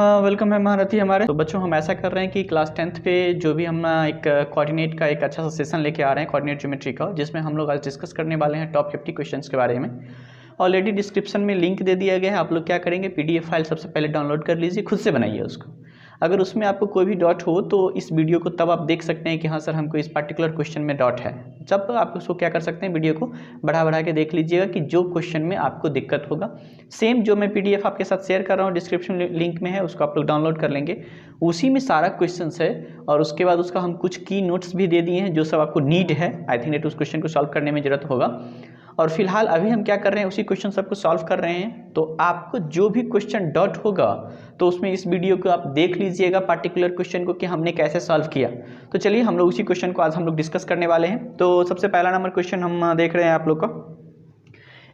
हाँ, वेलकम है महारथी हमारे। तो बच्चों, हम ऐसा कर रहे हैं कि क्लास 10th पे जो भी हम एक कोऑर्डिनेट का एक अच्छा सा सेशन लेके आ रहे हैं, कोऑर्डिनेट ज्योमेट्री का, जिसमें हम लोग आज डिस्कस करने वाले हैं टॉप 50 क्वेश्चंस के बारे में। ऑलरेडी डिस्क्रिप्शन में लिंक दे दिया गया है। आप लोग क्या करेंगे, पीडीएफ फाइल सबसे पहले डाउनलोड कर लीजिए, खुद से बनाइए उसको। अगर उसमें आपको कोई भी डॉट हो तो इस वीडियो को तब आप देख सकते हैं कि हाँ सर, हमको इस पर्टिकुलर क्वेश्चन में डॉट है। जब आप उसको क्या कर सकते हैं, वीडियो को बढ़ा के देख लीजिएगा कि जो क्वेश्चन में आपको दिक्कत होगा, सेम जो मैं पीडीएफ आपके साथ शेयर कर रहा हूँ डिस्क्रिप्शन लिंक में है, उसको आप लोग डाउनलोड कर लेंगे। उसी में सारा क्वेश्चंस है और उसके बाद उसका हम कुछ की नोट्स भी दे दिए हैं जो सब आपको नीड है। आई थिंक नेट उस क्वेश्चन को सॉल्व करने में जरूरत होगा। और फिलहाल अभी हम क्या कर रहे हैं, उसी क्वेश्चन सबको सॉल्व कर रहे हैं। तो आपको जो भी क्वेश्चन डॉट होगा तो उसमें इस वीडियो को आप देख लीजिएगा पर्टिकुलर क्वेश्चन को कि हमने कैसे सॉल्व किया। तो चलिए हम लोग उसी क्वेश्चन को आज हम लोग डिस्कस करने वाले हैं। तो सबसे पहला नंबर क्वेश्चन हम देख रहे हैं आप लोग का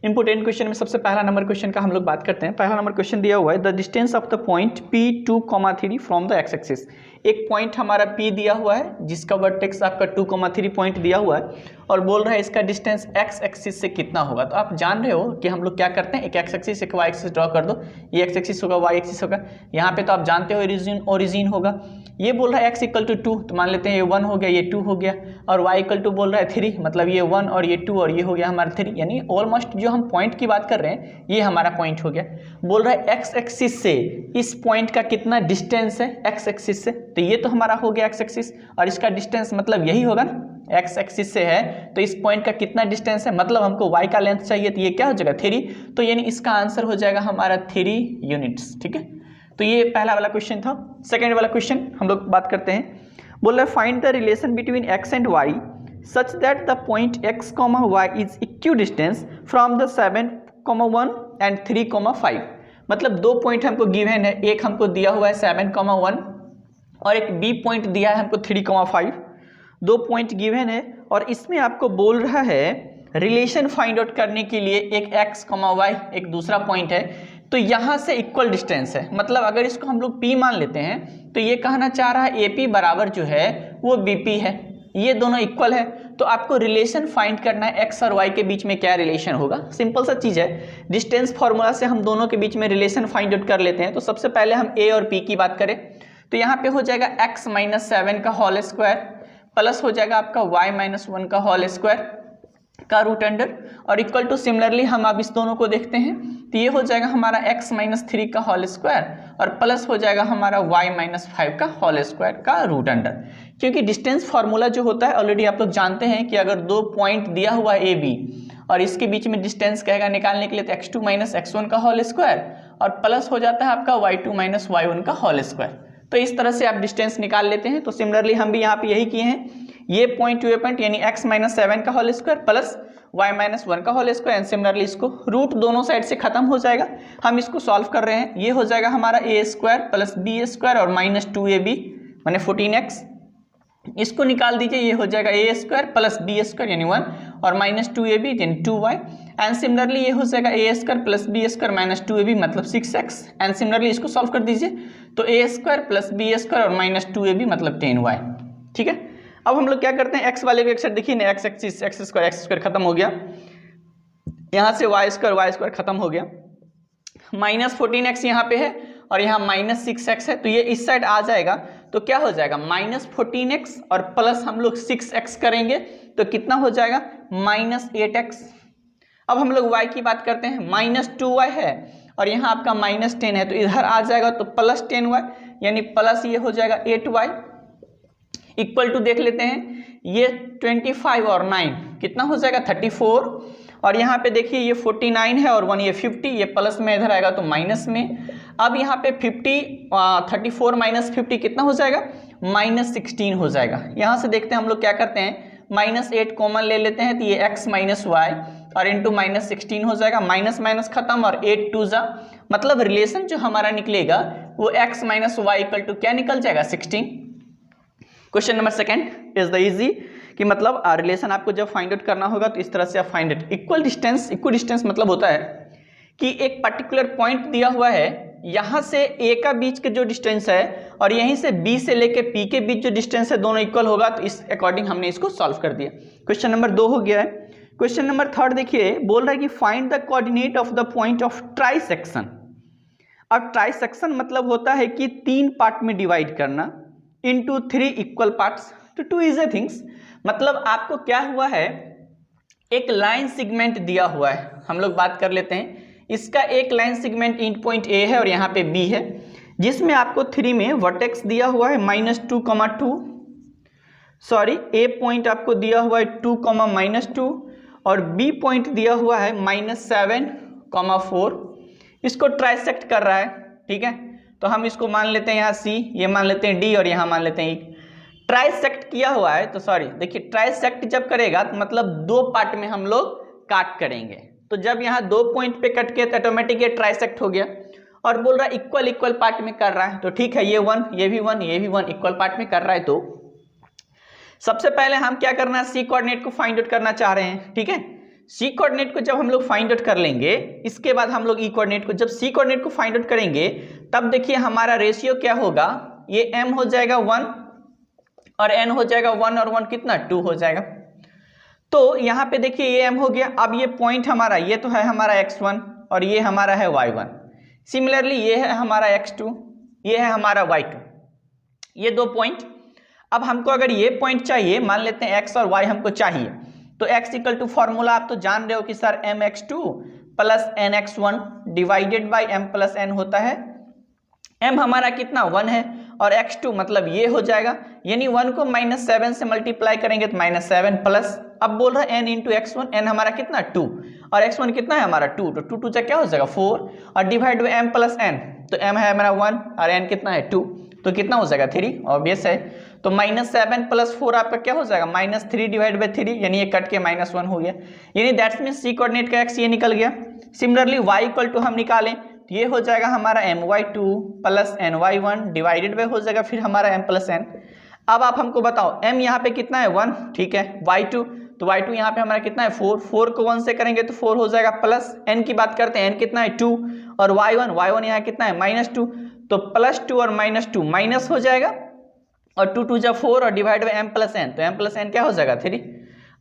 इंपोर्टेंट क्वेश्चन में। सबसे पहला नंबर क्वेश्चन का हम लोग बात करते हैं। पहला नंबर क्वेश्चन दिया हुआ है, the distance of the point P2,3 from the x axis. एक पॉइंट हमारा P दिया हुआ है जिसका वर्टेक्स आपका 2,3 पॉइंट दिया हुआ है और बोल रहा है इसका डिस्टेंस एक्स एक्सिस से कितना होगा। तो आप जान रहे हो कि हम लोग क्या करते हैं, एक एक्स एक्सिस एक वाई एक्सिस ड्रॉ कर दो। ये एक्स एक्सिस होगा, वाई एक्सिस होगा। यहाँ पे तो आप जानते हो ओरिजिन होगा। ये बोल रहा है x इक्वल टू 2, तो मान लेते हैं ये 1 हो गया, ये 2 हो गया। और y इक्वल टू बोल रहा है 3, मतलब ये 1 और ये 2 और ये हो गया हमारा 3। यानी ऑलमोस्ट जो हम पॉइंट की बात कर रहे हैं ये हमारा पॉइंट हो गया। बोल रहा है x एक्सिस से इस पॉइंट का कितना डिस्टेंस है x एक्सिस से। तो ये तो हमारा हो गया x एक्सिस और इसका डिस्टेंस मतलब यही होगा ना, x एक्सिस से है तो इस पॉइंट का कितना डिस्टेंस है, मतलब हमको y का लेंथ चाहिए। तो ये क्या हो जाएगा 3। तो यानी इसका आंसर हो जाएगा हमारा 3 यूनिट्स। ठीक है, तो ये पहला वाला क्वेश्चन था। सेकेंड वाला क्वेश्चन हम लोग बात करते हैं। बोल रहा है find the relation between x and y such that the point x, y is equidistance from the 7,1 and 3,5। मतलब दो पॉइंट हमको गिवन है, एक हमको दिया हुआ है 7,1 और एक b पॉइंट दिया है हमको 3,5। दो पॉइंट गिवन है और इसमें आपको बोल रहा है रिलेशन फाइंड आउट करने के लिए एक x, y एक दूसरा पॉइंट है तो यहाँ से इक्वल डिस्टेंस है। मतलब अगर इसको हम लोग P मान लेते हैं तो ये कहना चाह रहा है AP बराबर जो है वो BP है, ये दोनों इक्वल है। तो आपको रिलेशन फाइंड करना है x और y के बीच में क्या रिलेशन होगा। सिंपल सा चीज़ है, डिस्टेंस फार्मूला से हम दोनों के बीच में रिलेशन फाइंड आउट कर लेते हैं। तो सबसे पहले हम A और P की बात करें तो यहाँ पे हो जाएगा x - 7 का होल स्क्वायर प्लस हो जाएगा आपका y - 1 का होल स्क्वायर का रूट अंडर और इक्वल टू सिमिलरली हम अब इस दोनों को देखते हैं तो ये हो जाएगा हमारा x - 3 का होल स्क्वायर और प्लस हो जाएगा हमारा y - 5 का होल स्क्वायर का रूट अंडर। क्योंकि डिस्टेंस फार्मूला जो होता है ऑलरेडी आप लोग जानते हैं कि अगर दो पॉइंट दिया हुआ है AB और इसके बीच में डिस्टेंस कहेगा निकालने के लिए तो x2 - x1 का होल स्क्वायर और प्लस हो जाता है आपका y2 - y1 का होल स्क्वायर। तो इस तरह से आप डिस्टेंस निकाल लेते हैं। तो सिमिलरली हम भी यहाँ पे यही किए हैं, ये पॉइंट टू ए पॉइंट यानी x - 7 का होल स्क्वायर प्लस y - 1 का होल स्क्वायर एंड सिमिलरली इसको रूट दोनों साइड से खत्म हो जाएगा। हम इसको सॉल्व कर रहे हैं, ये हो जाएगा हमारा a square plus b square और -2ab माने 14x। इसको निकाल दीजिए, ये हो जाएगा a square plus b square यानी 1 और -2ab यानी 2y एंड सिमिलरली ये हो जाएगा a square plus b square -2ab मतलब 6x एंड सिमिलरली इसको सॉल्व कर दीजिए तो a square plus b square और -2ab मतलब 10y। ठीक है, अब हम लोग क्या करते हैं, x वाले को एक साइड देखिए ना, x स्क्वायर खत्म हो गया, यहाँ से y स्क्वायर खत्म हो गया, -14x यहाँ पे है और यहाँ -6x है तो ये इस साइड आ जाएगा। तो क्या हो जाएगा -14x और प्लस हम लोग 6x करेंगे तो कितना हो जाएगा -8x। अब हम लोग y की बात करते हैं, -2y है और यहाँ आपका -10 है तो इधर आ जाएगा तो प्लस 10y यानी प्लस ये हो जाएगा 8y इक्वल टू देख लेते हैं, ये 25 और 9 कितना हो जाएगा 34 और यहाँ पे देखिए ये 49 है और 1 ये 50, ये प्लस में इधर आएगा तो माइनस में। अब यहाँ पे 34 - 50 कितना हो जाएगा -16 हो जाएगा। यहाँ से देखते हैं हम लोग क्या करते हैं, -8 कॉमन ले लेते हैं तो ये x - y और इंटू -16 हो जाएगा, माइनस माइनस खत्म और 8 2 जा मतलब रिलेशन जो हमारा निकलेगा वो x - y इक्वल टू क्या निकल जाएगा 16। Question number second is the easy कि मतलब रिलेशन आपको जब फाइंड आउट करना होगा तो इस तरह से आप फाइंड आउट इक्वल डिस्टेंस मतलब होता है कि एक पर्टिकुलर पॉइंट दिया हुआ है, यहाँ से A का बीच के जो डिस्टेंस है और यहीं से B से लेके P के बीच जो डिस्टेंस है दोनों इक्वल होगा तो इस अकॉर्डिंग हमने इसको सॉल्व कर दिया। क्वेश्चन नंबर 2 हो गया है। क्वेश्चन नंबर 3 देखिए, बोल रहा है कि find the coordinate of the point of trisection. अब ट्राइसेक्शन मतलब होता है कि 3 पार्ट में डिवाइड करना इनटू 3 इक्वल पार्ट्स। तो टू इजी थिंग्स, मतलब आपको क्या हुआ है, एक लाइन सेगमेंट दिया हुआ है, हम लोग बात कर लेते हैं। इसका एक line segment and point A है और यहाँ पे बी है, जिसमें आपको 3 में वर्टेक्स दिया हुआ है -2,2, सॉरी ए पॉइंट आपको दिया हुआ है 2, -2 और बी पॉइंट दिया हुआ है -7,4। इसको ट्राइसेक्ट कर रहा है, ठीक है। तो हम इसको मान लेते हैं यहाँ सी, ये मान लेते हैं डी और यहाँ मान लेते हैं ई। ट्राइसेक्ट किया हुआ है तो सॉरी देखिए, ट्राइसेक्ट जब करेगा तो मतलब 2 पार्ट में हम लोग काट करेंगे। तो जब यहाँ 2 पॉइंट पे कट किया तो ऑटोमेटिक ये ट्राइसेक्ट हो गया और बोल रहा है इक्वल इक्वल पार्ट में कर रहा है। तो ठीक है, ये 1 ये भी 1 ये भी 1 इक्वल पार्ट में कर रहा है। तो सबसे पहले हम क्या करना है, सी कोऑर्डिनेट को फाइंड आउट करना चाह रहे हैं, ठीक है। सी कोऑर्डिनेट को जब हम लोग फाइंड आउट कर लेंगे, इसके बाद हम लोग ई कोऑर्डिनेट को, जब सी कोऑर्डिनेट को फाइंड आउट करेंगे तब देखिए हमारा रेशियो क्या होगा, ये m हो जाएगा 1 और n हो जाएगा 1 और 1 कितना 2 हो जाएगा। तो यहाँ पे देखिए ये m हो गया। अब ये पॉइंट हमारा, ये तो है हमारा x1 और ये हमारा है y1। सिमिलरली ये है हमारा x2, ये है हमारा y2, ये 2 पॉइंट। अब हमको अगर ये पॉइंट चाहिए, मान लेते हैं x और y हमको चाहिए, तो x इक्वल टू फॉर्मूला आप तो जान रहे हो कि sir mx2 plus nx1 divided by m plus n होता है। m हमारा कितना 1 है और x2 मतलब ये हो जाएगा, यानी 1 को -7 से मल्टीप्लाई करेंगे तो -7 प्लस, अब बोल रहा है n इंटू x1, n हमारा कितना 2 और x1 कितना है हमारा 2, तो 2 2 से क्या हो जाएगा 4 और divide by m plus n, तो m है हमारा 1 और n कितना है 2, तो कितना हो जाएगा 3, ऑब्वियस है। तो -7 प्लस 4 आपका क्या हो जाएगा -3 डिवाइड बाई 3, यानी ये कट के -1 हो गया, यानी दैट्स मीन सी कोऑर्डिनेट का x ये निकल गया। सिमिलरली y इक्वल टू हम निकालें तो ये हो जाएगा हमारा my2 plus ny1 divided by हो जाएगा फिर हमारा m प्लस n। अब आप हमको बताओ m यहाँ पे कितना है 1, ठीक है, y2 तो y2 यहाँ पे हमारा कितना है 4, 4 को 1 से करेंगे तो 4 हो जाएगा, प्लस n की बात करते हैं n कितना है 2 और y1 यहाँ कितना है -2, तो +2 और -2 माइनस हो जाएगा और 2 2 जा 4 और divide by m plus n, तो m प्लस n क्या हो जाएगा 3।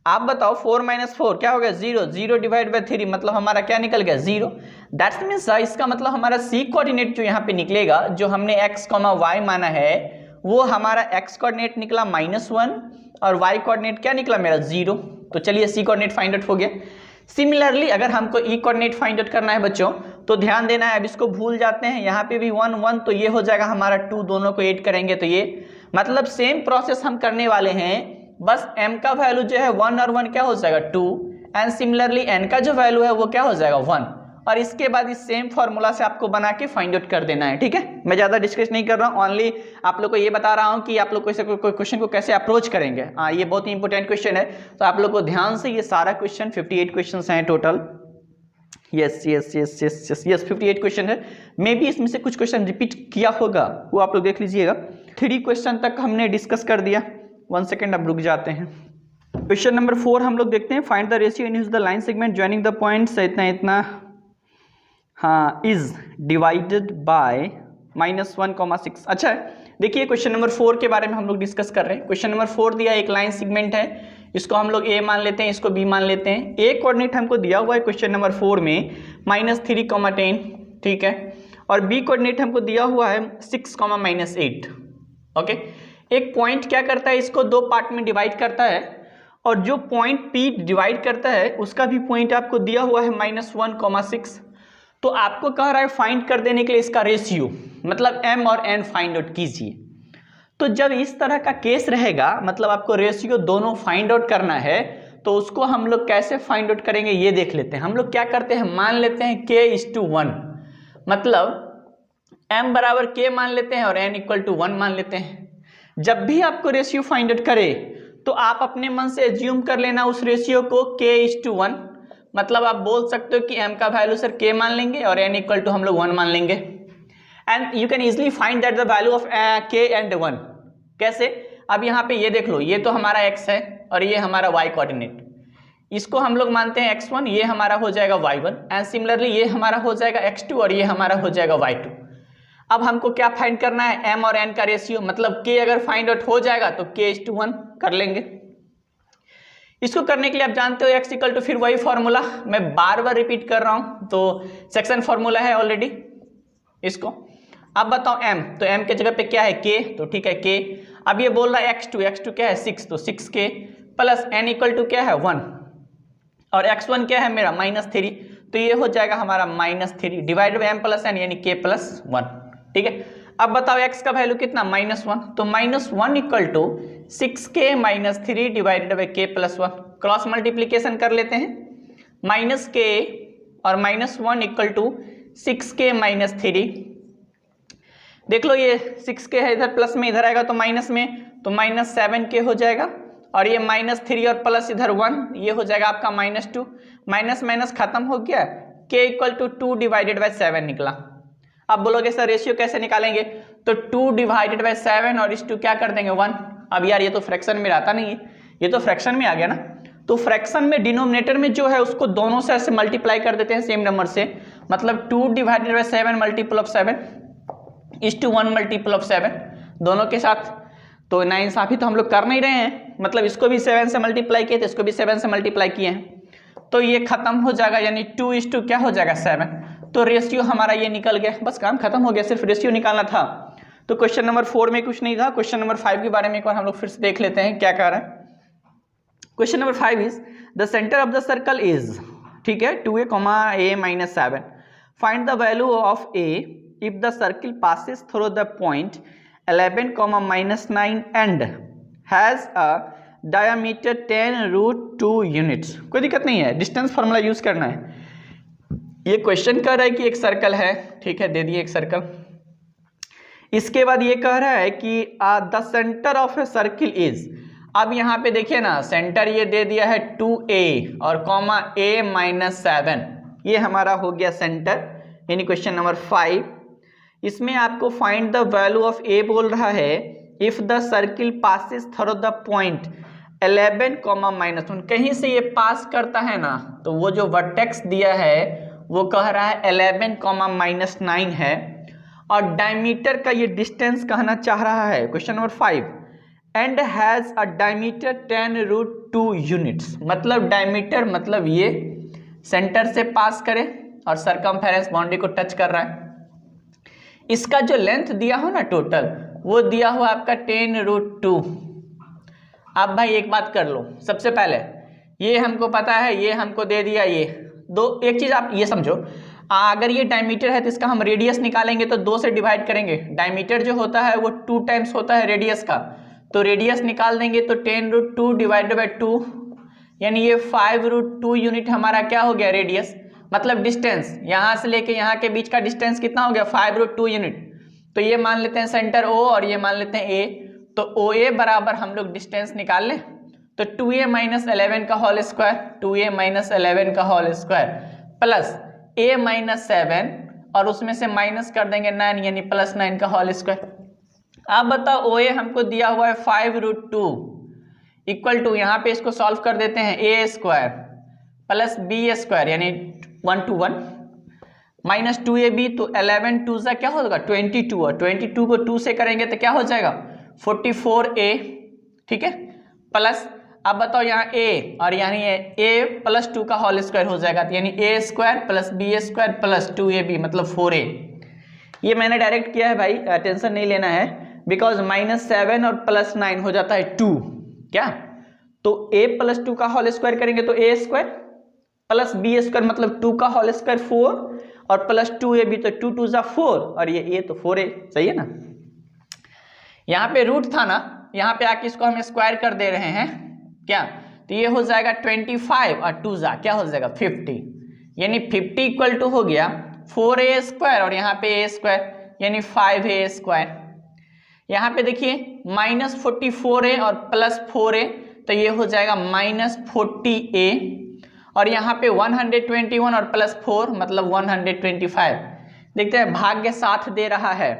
आप बताओ 4 - 4 क्या हो गया 0, 0 डिवाइड बाई 3 मतलब हमारा क्या निकल गया 0। दैट्स मीन्स इसका मतलब हमारा सी कोऑर्डिनेट जो यहाँ पे निकलेगा, जो हमने x, y माना है, वो हमारा x कोऑर्डिनेट निकला -1 और y कोऑर्डिनेट क्या निकला मेरा 0। तो चलिए सी कोऑर्डिनेट फाइंड आउट हो गया। सिमिलरली अगर हमको ई कोऑर्डिनेट फाइंड आउट करना है बच्चों, तो ध्यान देना है, अब इसको भूल जाते हैं, यहाँ पे भी 1 1 तो ये हो जाएगा हमारा 2, दोनों को ऐड करेंगे तो ये, मतलब सेम प्रोसेस हम करने वाले हैं, बस m का वैल्यू जो है 1 और 1 क्या हो जाएगा 2 एंड सिमिलरली n का जो वैल्यू है वो क्या हो जाएगा 1, और इसके बाद इस सेम फॉर्मूला से आपको बना के फाइंड आउट कर देना है, ठीक है। मैं ज़्यादा डिस्कस नहीं कर रहा हूँ, ओनली आप लोग को ये बता रहा हूँ कि आप लोग कोई क्वेश्चन को कैसे अप्रोच करेंगे। ये बहुत ही इंपॉर्टेंट क्वेश्चन है, तो आप लोग को ध्यान से ये सारा क्वेश्चन 58 क्वेश्चन हैं टोटल, यस 58 क्वेश्चन है। मे बी इसमें से कुछ क्वेश्चन रिपीट किया होगा, वो आप लोग देख लीजिएगा। 3 क्वेश्चन तक हमने डिस्कस कर दिया, 1 सेकेंड अब रुक जाते हैं। क्वेश्चन नंबर 4 हम लोग देखते हैं, find the ratio in the line segment joining the points इतना हाँ इज डिवाइडेड बाय -1,6। अच्छा है, देखिए क्वेश्चन नंबर 4 के बारे में हम लोग डिस्कस कर रहे हैं। क्वेश्चन नंबर 4 दिया एक लाइन सेगमेंट है, इसको हम लोग ए मान लेते हैं, इसको बी मान लेते हैं। ए कोऑर्डिनेट हमको दिया हुआ है क्वेश्चन नंबर 4 में -3,10, ठीक है, और बी कोऑर्डिनेट हमको दिया हुआ है 6,-8। ओके, एक पॉइंट क्या करता है, इसको 2 पार्ट में डिवाइड करता है, और जो पॉइंट पी डिवाइड करता है उसका भी पॉइंट आपको दिया हुआ है -1,6। तो आपको कह रहा है फाइंड कर देने के लिए इसका रेशियो, मतलब m और n फाइंड आउट कीजिए। तो जब इस तरह का केस रहेगा, मतलब आपको रेशियो दोनों फाइंड आउट करना है, तो उसको हम लोग कैसे फाइंड आउट करेंगे ये देख लेते हैं। हम लोग क्या करते हैं, मान लेते हैं k:1, मतलब m बराबर k मान लेते हैं और n = 1 मान लेते हैं। जब भी आपको रेशियो फाइंड आउट करे तो आप अपने मन से एज्यूम कर लेना उस रेशियो को k:1, मतलब आप बोल सकते हो कि m का वैल्यू सर k मान लेंगे और n = हम लोग 1 मान लेंगे, and you can easily find that the value of k and 1। कैसे, अब यहाँ पे ये देख लो, ये तो हमारा x है और ये हमारा y कोऑर्डिनेट, इसको हम लोग मानते हैं x1, ये हमारा हो जाएगा y1, एंड सिमिलरली ये हमारा हो जाएगा x2 और ये हमारा हो जाएगा y2। अब हमको क्या फाइंड करना है, m और n का रेशियो, मतलब k अगर फाइंड आउट हो जाएगा तो k:1 कर लेंगे। इसको करने के लिए आप जानते हो x = फिर वही फॉर्मूला, मैं बार बार रिपीट कर रहा हूं, तो सेक्शन फॉर्मूला है ऑलरेडी, इसको। अब बताओ m, तो m के जगह पे क्या है k, तो ठीक है k। अब ये बोल रहा है x2 क्या है 6, तो 6k plus n equal to क्या है 1 और x1 क्या है मेरा -3, तो ये हो जाएगा हमारा -3 divided by m plus n यानी k प्लस 1। ठीक है, अब बताओ x का वैल्यू कितना -1, तो -1 equal to 6k -3 divided by k plus 1। Cross multiplication कर लेते हैं, -k और -1 इक्वल टू 6k -3। देख लो ये 6k है इधर प्लस में, इधर आएगा तो माइनस में, तो -7k हो जाएगा और ये -3 और प्लस इधर 1, ये हो जाएगा आपका -2। माइनस माइनस खत्म हो गया, k equal to 2 divided by 7 निकला। अब बोलोगे सर रेशियो कैसे निकालेंगे, तो 2 डिवाइडेड बाई 7 और इस 2 क्या कर देंगे 1। अब यार ये तो फ्रैक्शन में आता नहीं है, ये तो फ्रैक्शन में आ गया ना, तो फ्रैक्शन में डिनोमिनेटर में जो है उसको दोनों से ऐसे मल्टीप्लाई कर देते हैं सेम नंबर से, मतलब 2 डिवाइडेड बाई 7 मल्टीपल ऑफ 7 इस टू 1 मल्टीपल ऑफ 7 दोनों के साथ। तो नाइंसाफी तो हम लोग कर नहीं रहे हैं, मतलब इसको भी 7 से मल्टीप्लाई किए थे, इसको भी 7 से मल्टीप्लाई किए हैं, तो ये खत्म हो जाएगा, यानी 2:2 क्या हो जाएगा 7। तो रेशियो हमारा ये निकल गया, बस काम खत्म हो गया, सिर्फ रेशियो निकालना था। तो क्वेश्चन नंबर 4 में कुछ नहीं था। क्वेश्चन नंबर 5 के बारे में एक बार हम लोग फिर से देख लेते हैं क्या कह रहा है। Question number 5 is the centre of the circle is, ठीक है, 2a, a - 7। Find the value of a if the circle passes through the point 11, -9 and has a diameter 10√2 units। कोई दिक्कत नहीं है, डिस्टेंस फार्मूला यूज करना है। ये question कह रहा है कि एक सर्कल है, ठीक है, दे दिए एक सर्कल। इसके बाद ये कह रहा है कि the centre of a circle is, अब यहाँ पे देखिए ना, सेंटर ये दे दिया है 2a और a - 7, ये हमारा हो गया सेंटर, यानी क्वेश्चन नंबर 5। इसमें आपको find the value of a बोल रहा है if the circle passes through the point 11, -1। कहीं से ये पास करता है ना, तो वो जो वर्टेक्स दिया है वो कह रहा है 11, -9 है, और डायमीटर का ये डिस्टेंस कहना चाह रहा है question number 5, and has a diameter 10√2 units. मतलब डायमीटर मतलब ये सेंटर से पास करे और सरकमफेरेंस बाउंड्री को टच कर रहा है। इसका जो लेंथ दिया हो ना टोटल, वो दिया हुआ आपका 10√2। अब भाई एक बात कर लो, सबसे पहले ये हमको पता है, ये हमको दे दिया ये दो। एक चीज आप ये समझो, अगर ये डायमीटर है तो इसका हम रेडियस निकालेंगे तो 2 से डिवाइड करेंगे। डायमीटर जो होता है वो 2 टाइम्स होता है रेडियस का, तो रेडियस निकाल देंगे तो 10√2 डिवाइडेड बाई 2, यानी ये 5√2 यूनिट हमारा क्या हो गया रेडियस, मतलब डिस्टेंस, यहाँ से लेके यहाँ के बीच का डिस्टेंस कितना हो गया 5√2 यूनिट। तो ये मान लेते हैं सेंटर O और ये मान लेते हैं A, तो OA बराबर हम लोग डिस्टेंस निकाल लें, तो 2a - 11 का होल स्क्वायर, 2a - 11 का होल स्क्वायर प्लस a - 7 और उसमें से माइनस कर देंगे 9, यानी +9 का होल स्क्वायर। अब बताओ OA हमको दिया हुआ है 5√2 इक्वल टू, यहाँ पे इसको सॉल्व कर देते हैं, a² प्लस b² यानी 1 to 1 -2ab, तो 11 2 सा क्या होगा 22, और 22 को 2 से करेंगे तो क्या हो जाएगा 44a, ठीक है, प्लस अब बताओ यहाँ a और यानी a + 2 का होल स्क्वायर हो जाएगा, तो यानी a² plus b² plus 2ab मतलब 4a। ये मैंने डायरेक्ट किया है भाई, टेंशन नहीं लेना है, बिकॉज -7 और +9 हो जाता है 2, क्या, तो a + 2 का होल स्क्वायर करेंगे तो a² प्लस b² मतलब 2 का होल स्क्वायर 4 और प्लस 2ab, तो 2 2 4 और ये a तो 4a, सही है ना। यहाँ पे रूट था ना, यहाँ पे आके इसको हम स्क्वायर कर दे रहे हैं, क्या, तो ये हो जाएगा 25 और 2 क्या हो जाएगा 50, यानी 50 इक्वल टू हो गया 4a² और यहाँ पे a² यानी 5a²। यहाँ पे देखिए -44a और प्लस 4a, तो ये हो जाएगा -40a, और यहाँ पे 121 और प्लस 4 मतलब 125। देखते हैं भाग्य साथ दे रहा है,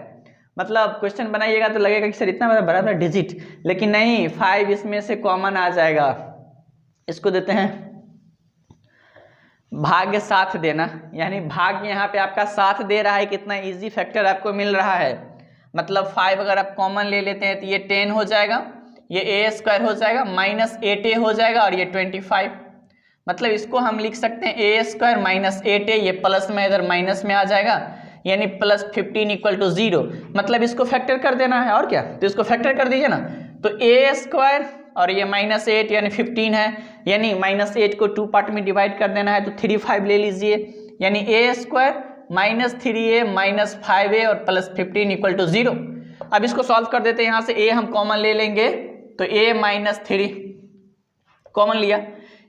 मतलब क्वेश्चन बनाइएगा तो लगेगा कि सर इतना बड़ा बड़ा डिजिट, लेकिन नहीं, 5 इसमें से कॉमन आ जाएगा। इसको देते हैं भाग्य साथ देना, यानी भाग्य यहाँ पे आपका साथ दे रहा है, कितना इजी फैक्टर आपको मिल रहा है। मतलब 5 अगर आप कॉमन ले लेते हैं तो ये 10 हो जाएगा, ये a² हो जाएगा, -8a हो जाएगा और ये 25, मतलब इसको हम लिख सकते हैं a² - 8a, ये प्लस में इधर माइनस में आ जाएगा, यानी +15 इक्वल टू 0, मतलब इसको फैक्टर कर देना है और क्या, तो इसको फैक्टर कर दीजिए ना। तो a² और ये -8 यानी 15 है, यानी -8 को 2 पार्ट में डिवाइड कर देना है, तो 3 5 ले लीजिए, यानी a² -3a -5a और +15 इक्वल टू 0। अब इसको सॉल्व कर देते हैं, यहाँ से a हम कॉमन ले लेंगे, तो a -3 कॉमन लिया,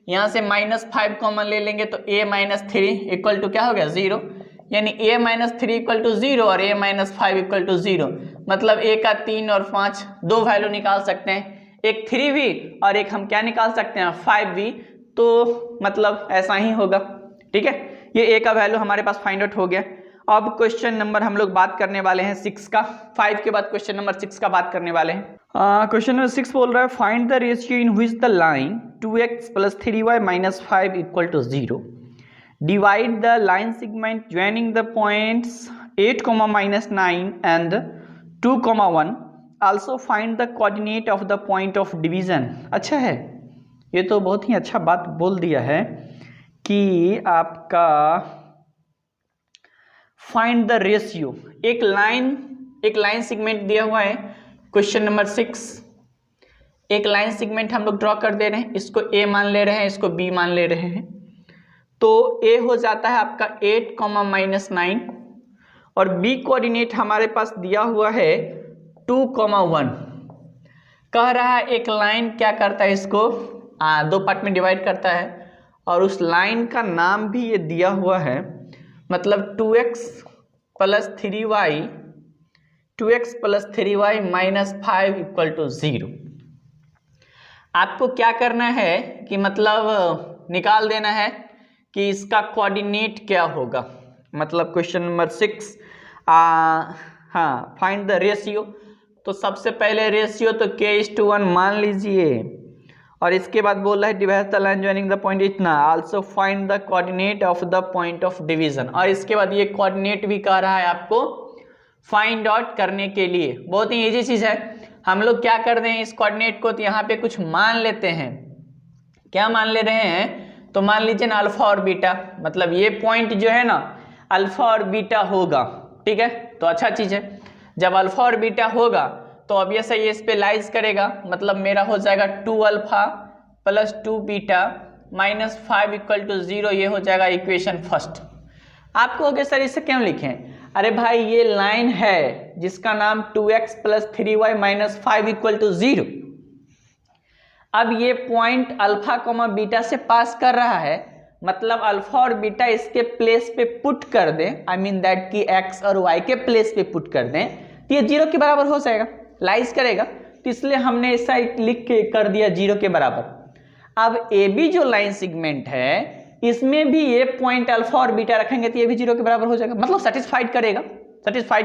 यहाँ से -5 कॉमन ले लेंगे, तो a -3 इक्वल टू क्या हो गया 0, यानी a -3 इक्वल टू 0 और a -5 इक्वल टू 0, मतलब a का 3 और 5 दो वैल्यू निकाल सकते हैं, एक 3v और एक हम क्या निकाल सकते हैं 5v, तो मतलब ऐसा ही होगा। ठीक है, ये a का वैल्यू हमारे पास फाइंड आउट हो गया। अब क्वेश्चन नंबर हम लोग बात करने वाले हैं 6 का, 5 के बाद क्वेश्चन नंबर 6 का बात करने वाले हैं। क्वेश्चन नंबर 6 बोल रहा है find the ratio in which the line 2x + 3y - 5 equal to 0 divide the line segment joining the points 8, -9 and 2, 1, also find the coordinate of the point of division. अच्छा है, ये तो बहुत ही अच्छा बात बोल दिया है कि आपका फाइंड द रेशियो, एक लाइन सेगमेंट दिया हुआ है क्वेश्चन नंबर 6, एक लाइन सेगमेंट हम लोग ड्रॉ कर दे रहे हैं, इसको a मान ले रहे हैं, इसको b मान ले रहे हैं, तो a हो जाता है आपका 8, -9 और b कोऑर्डिनेट हमारे पास दिया हुआ है 2, 1। कह रहा है एक लाइन क्या करता है, इसको दो पार्ट में डिवाइड करता है और उस लाइन का नाम भी ये दिया हुआ है, मतलब 2x + 3y -5 इक्वल टू 0। आपको क्या करना है कि मतलब निकाल देना है कि इसका कोऑर्डिनेट क्या होगा, मतलब क्वेश्चन नंबर 6 हाँ फाइंड द रेशियो, तो सबसे पहले रेशियो तो k:1 मान लीजिए और इसके बाद बोल रहा है divide the line joining the point इतना, also find the coordinate of the point of division, और इसके बाद ये कोऑर्डिनेट भी कह रहा है आपको फाइंड आउट करने के लिए। बहुत ही इजी चीज है, हम लोग क्या कर रहे हैं इस कोऑर्डिनेट को, तो यहाँ पे कुछ मान लेते हैं, क्या मान ले रहे हैं, तो मान लीजिए ना अल्फा और बीटा, मतलब ये पॉइंट जो है ना अल्फा और बीटा होगा। ठीक है, तो अच्छा चीज है, जब अल्फा और बीटा होगा तो ऑब्वियस है ये इस पे लाइज करेगा, मतलब मेरा हो जाएगा 2α + 2β -5 इक्वल टू 0, ये हो जाएगा इक्वेशन फर्स्ट। आपको होगा सर इसे क्यों लिखें, अरे भाई ये लाइन है जिसका नाम 2x + 3y - 5 इक्वल टू 0। अब ये पॉइंट अल्फा, बीटा से पास कर रहा है, मतलब अल्फा और बीटा इसके प्लेस पे पुट कर दें, आई मीन दैट कि x और y के प्लेस पे पुट कर दें, तो ये 0 के बराबर हो जाएगा, लाइज करेगा, तो इसलिए हमने ऐसा लिख के कर दिया 0 के बराबर। अब ए बी जो लाइन सेगमेंट है इसमें भी ये पॉइंट अल्फा और बीटा रखेंगे तो ये भी 0 के बराबर हो जाएगा, मतलब सेटिस्फाइड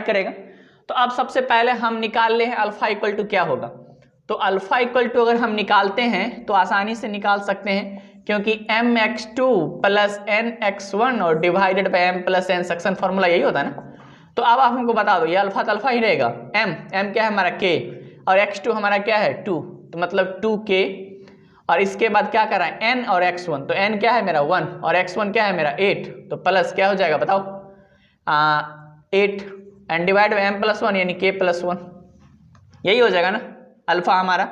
करेगा। तो अब सबसे पहले हम निकाल ले अल्फा इक्वल टू क्या होगा, तो अल्फा इक्वल टू अगर हम निकालते हैं तो आसानी से निकाल सकते हैं, क्योंकि mx2 + nx1 और divided by m + n, section formula यही होता है ना। तो अब आप हमको बता दो, ये अल्फा तो अल्फा ही रहेगा, m क्या है हमारा k और x2 हमारा क्या है 2, तो मतलब 2k, और इसके बाद क्या कर रहा है n और x1, तो n क्या है मेरा 1 और x1 क्या है मेरा 8, तो प्लस क्या हो जाएगा बताओ 8 एंड डिवाइड बाय m + 1 यानी k + 1, यही हो जाएगा ना अल्फा हमारा।